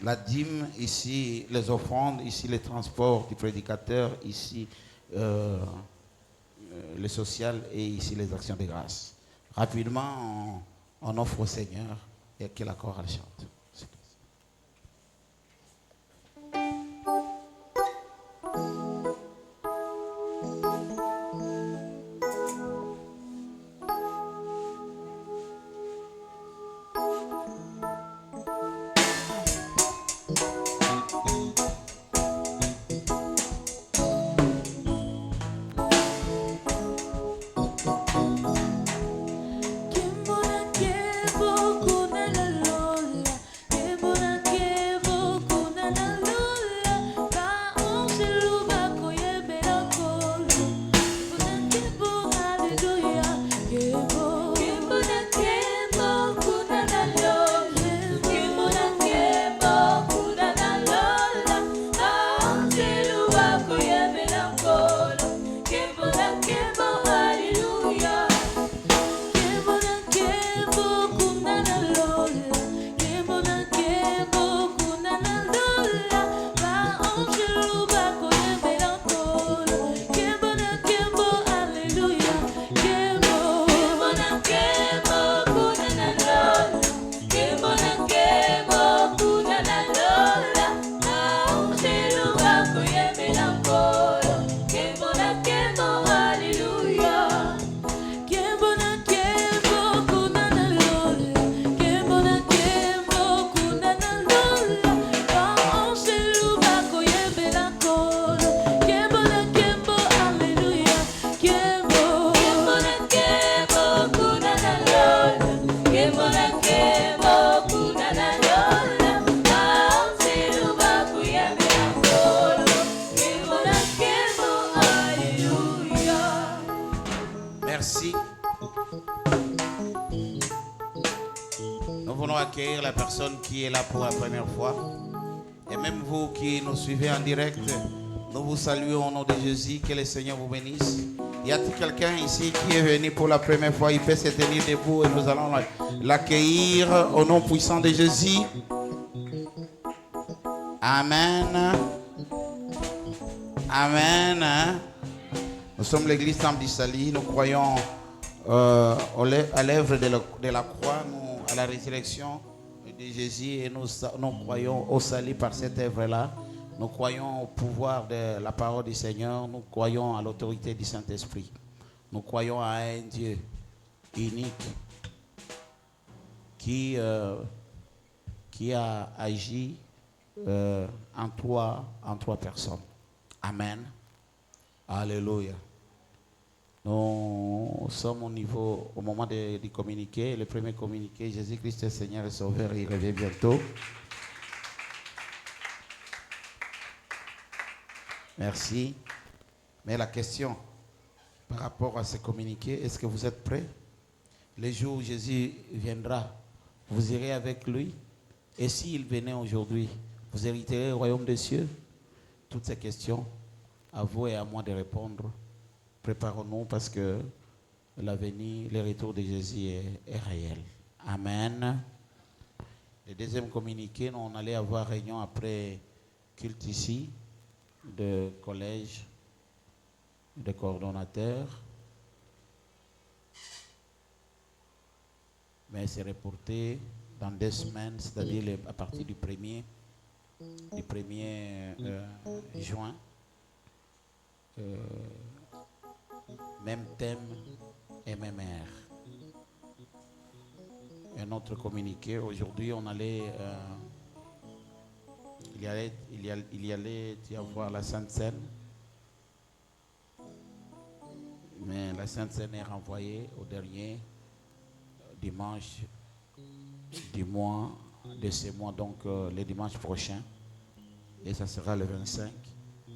la dîme, ici les offrandes, ici les transports du prédicateur, ici le social et ici les actions de grâce. Rapidement, on offre au Seigneur et que la chorale chante. Merci. Nous voulons accueillir la personne qui est là pour la première fois. Et même vous qui nous suivez en direct, nous vous saluons au nom de Jésus. Que le Seigneur vous bénisse. Y a-t-il quelqu'un ici qui est venu pour la première fois? Il peut se tenir debout et nous allons l'accueillir au nom puissant de Jésus. Amen. Amen. Nous sommes l'église Temple du Salut. Nous croyons à l'œuvre de la croix, à la résurrection de Jésus, et nous croyons au salut par cette œuvre-là. Nous croyons au pouvoir de la parole du Seigneur. Nous croyons à l'autorité du Saint-Esprit. Nous croyons à un Dieu unique qui a agi en trois personnes. Amen. Alléluia. Nous sommes au moment de communiquer. Le premier communiqué, Jésus-Christ est Seigneur et Sauveur, il revient bientôt. Merci. Mais la question par rapport à ce communiqué, est-ce que vous êtes prêts? Le jour où Jésus viendra, vous irez avec lui? Et s'il venait aujourd'hui, vous hériterez le royaume des cieux? Toutes ces questions, à vous et à moi de répondre. Préparons-nous parce que l'avenir, le retour de Jésus est réel. Amen. Le deuxième communiqué, on allait avoir réunion après culte ici, de collège, de coordonnateurs. Mais c'est reporté dans 2 semaines, c'est-à-dire à partir du 1er juin. Même thème et même air. Un autre communiqué. Aujourd'hui, il y allait y avoir la Sainte Seine. Mais la Sainte Seine est renvoyée au dernier dimanche du mois, de ce mois, donc le dimanche prochain. Et ça sera le 25.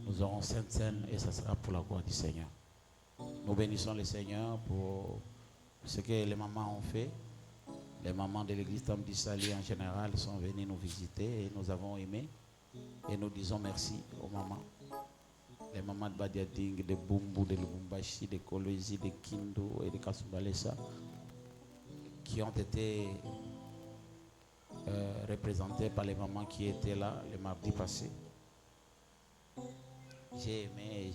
Nous aurons Sainte Seine et ça sera pour la gloire du Seigneur. Nous bénissons le Seigneur pour ce que les mamans ont fait. Les mamans de l'église Temple du Salut en général sont venues nous visiter et nous avons aimé. Et nous disons merci aux mamans. Les mamans de Badiading, de Bumbu, de Lubumbashi, de Kolwezi, de Kindu et de Kasumbalesa qui ont été représentées par les mamans qui étaient là le mardi passé. J'ai aimé,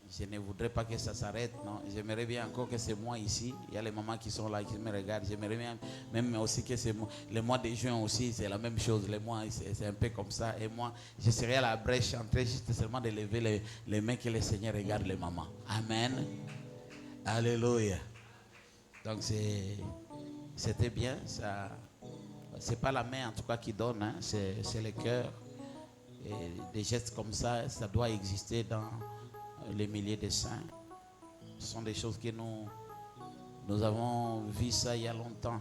je ne voudrais pas que ça s'arrête, non. J'aimerais bien encore que c'est moi ici. Il y a les mamans qui sont là, qui me regardent. J'aimerais bien même aussi que c'est le mois de juin aussi, c'est la même chose. Les mois, c'est un peu comme ça. Et moi, je serai à la brèche en train juste seulement de lever les mains que le Seigneur regarde les mamans. Amen. Alléluia. Donc c'était bien. Ça, c'est pas la main en tout cas qui donne, hein, c'est le cœur. Et des gestes comme ça, ça doit exister dans les milliers de saints. Ce sont des choses que nous avons vu ça il y a longtemps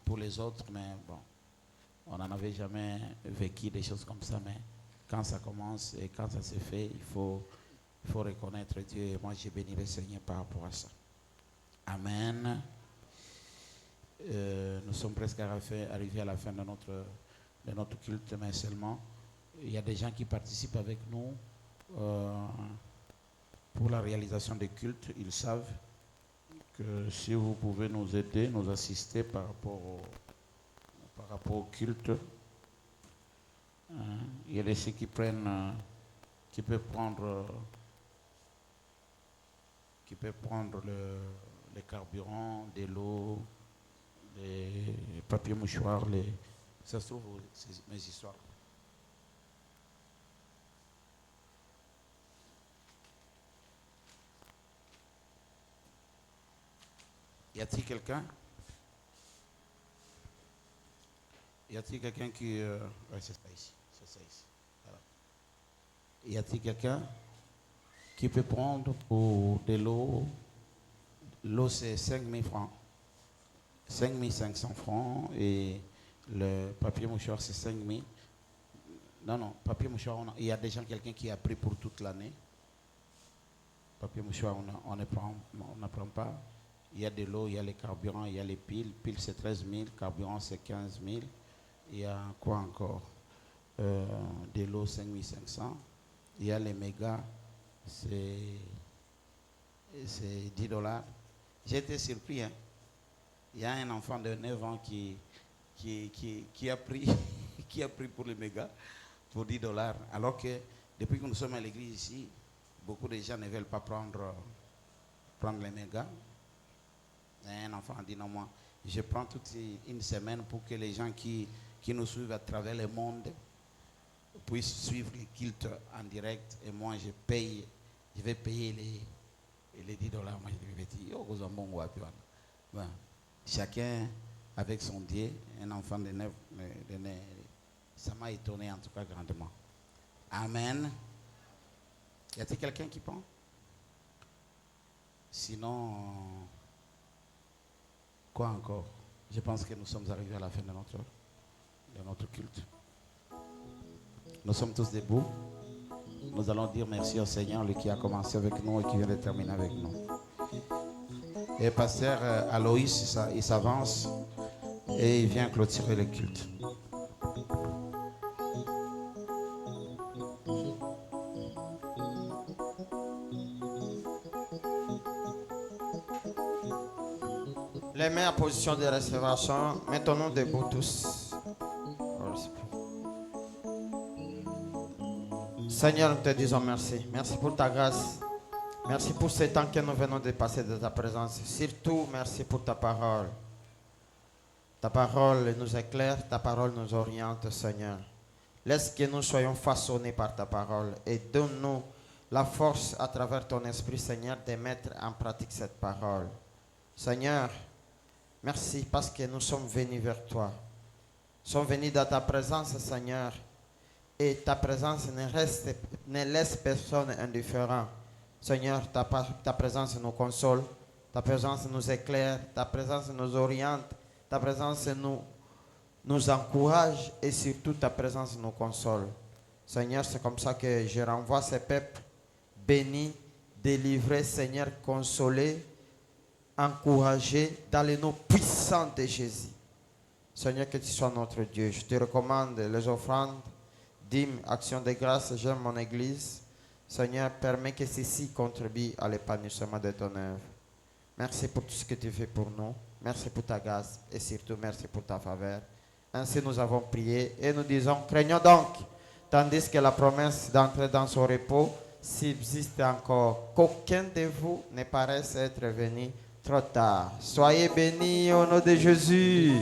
pour les autres, mais bon, on n'en avait jamais vécu des choses comme ça. Mais quand ça commence et quand ça se fait, il faut reconnaître Dieu. Et moi, j'ai béni le Seigneur par rapport à ça. Amen. Nous sommes presque arrivés à la fin de notre culte, mais seulement il y a des gens qui participent avec nous pour la réalisation des cultes. Ils savent que si vous pouvez nous aider, nous assister par rapport au culte, il y a des gens qui peuvent prendre les carburants, de l'eau, les papiers mouchoirs, ça se trouve mes histoires. Y a-t-il quelqu'un? Y a-t-il quelqu'un qui... ouais, c'est ça ici. Voilà. Y a-t-il quelqu'un qui peut prendre pour de l'eau? L'eau, c'est 5 000 francs. 5 500 francs. Et le papier mouchoir, c'est 5 000. Non, papier mouchoir, il y a déjà quelqu'un qui a pris pour toute l'année. Papier mouchoir, on ne prend pas. Il y a de l'eau, il y a les carburants, il y a les piles. Piles, c'est 13 000, carburant, c'est 15 000. Il y a quoi encore? De l'eau, 5 500. Il y a les mégas, c'est 10 $. J'ai été surpris. Hein? Il y a un enfant de 9 ans qui a pris qui a pris pour les mégas pour 10 $. Alors que depuis que nous sommes à l'église ici, beaucoup de gens ne veulent pas prendre les mégas. Un enfant a dit non, moi, je prends toute une semaine pour que les gens qui nous suivent à travers le monde puissent suivre les cultes en direct. Et moi, je vais payer les 10 $. Moi, je vais dire, bon, chacun avec son Dieu, un enfant de 9, ça m'a étonné en tout cas grandement. Amen. Y a-t-il quelqu'un qui prend? Sinon... quoi encore? Je pense que nous sommes arrivés à la fin de notre culte. Nous sommes tous debout. Nous allons dire merci au Seigneur, lui qui a commencé avec nous et qui vient de terminer avec nous. Et pasteur Aloïs, il s'avance et il vient clôturer le culte. Les mains en position de réservation. Mettons-nous debout tous. Seigneur, nous te disons merci. Merci pour ta grâce. Merci pour ce temps que nous venons de passer de ta présence. Surtout, merci pour ta parole. Ta parole nous éclaire, ta parole nous oriente, Seigneur. Laisse que nous soyons façonnés par ta parole et donne-nous la force à travers ton esprit, Seigneur, de mettre en pratique cette parole. Seigneur, merci parce que nous sommes venus vers toi. Nous sommes venus dans ta présence, Seigneur. Et ta présence ne laisse personne indifférent. Seigneur, ta présence nous console. Ta présence nous éclaire. Ta présence nous oriente. Ta présence nous encourage. Et surtout, ta présence nous console. Seigneur, c'est comme ça que je renvoie ces peuples bénis, délivrés, Seigneur, consolés, encouragés dans le nom puissant de Jésus. Seigneur, que tu sois notre Dieu. Je te recommande les offrandes dîme, action de grâce, j'aime mon Église. Seigneur, permets que ceci contribue à l'épanouissement de ton œuvre. Merci pour tout ce que tu fais pour nous. Merci pour ta grâce et surtout merci pour ta faveur. Ainsi nous avons prié et nous disons, craignons donc, tandis que la promesse d'entrer dans son repos subsiste encore, qu'aucun de vous ne paraisse être venu trop tard. Soyez bénis au nom de Jésus.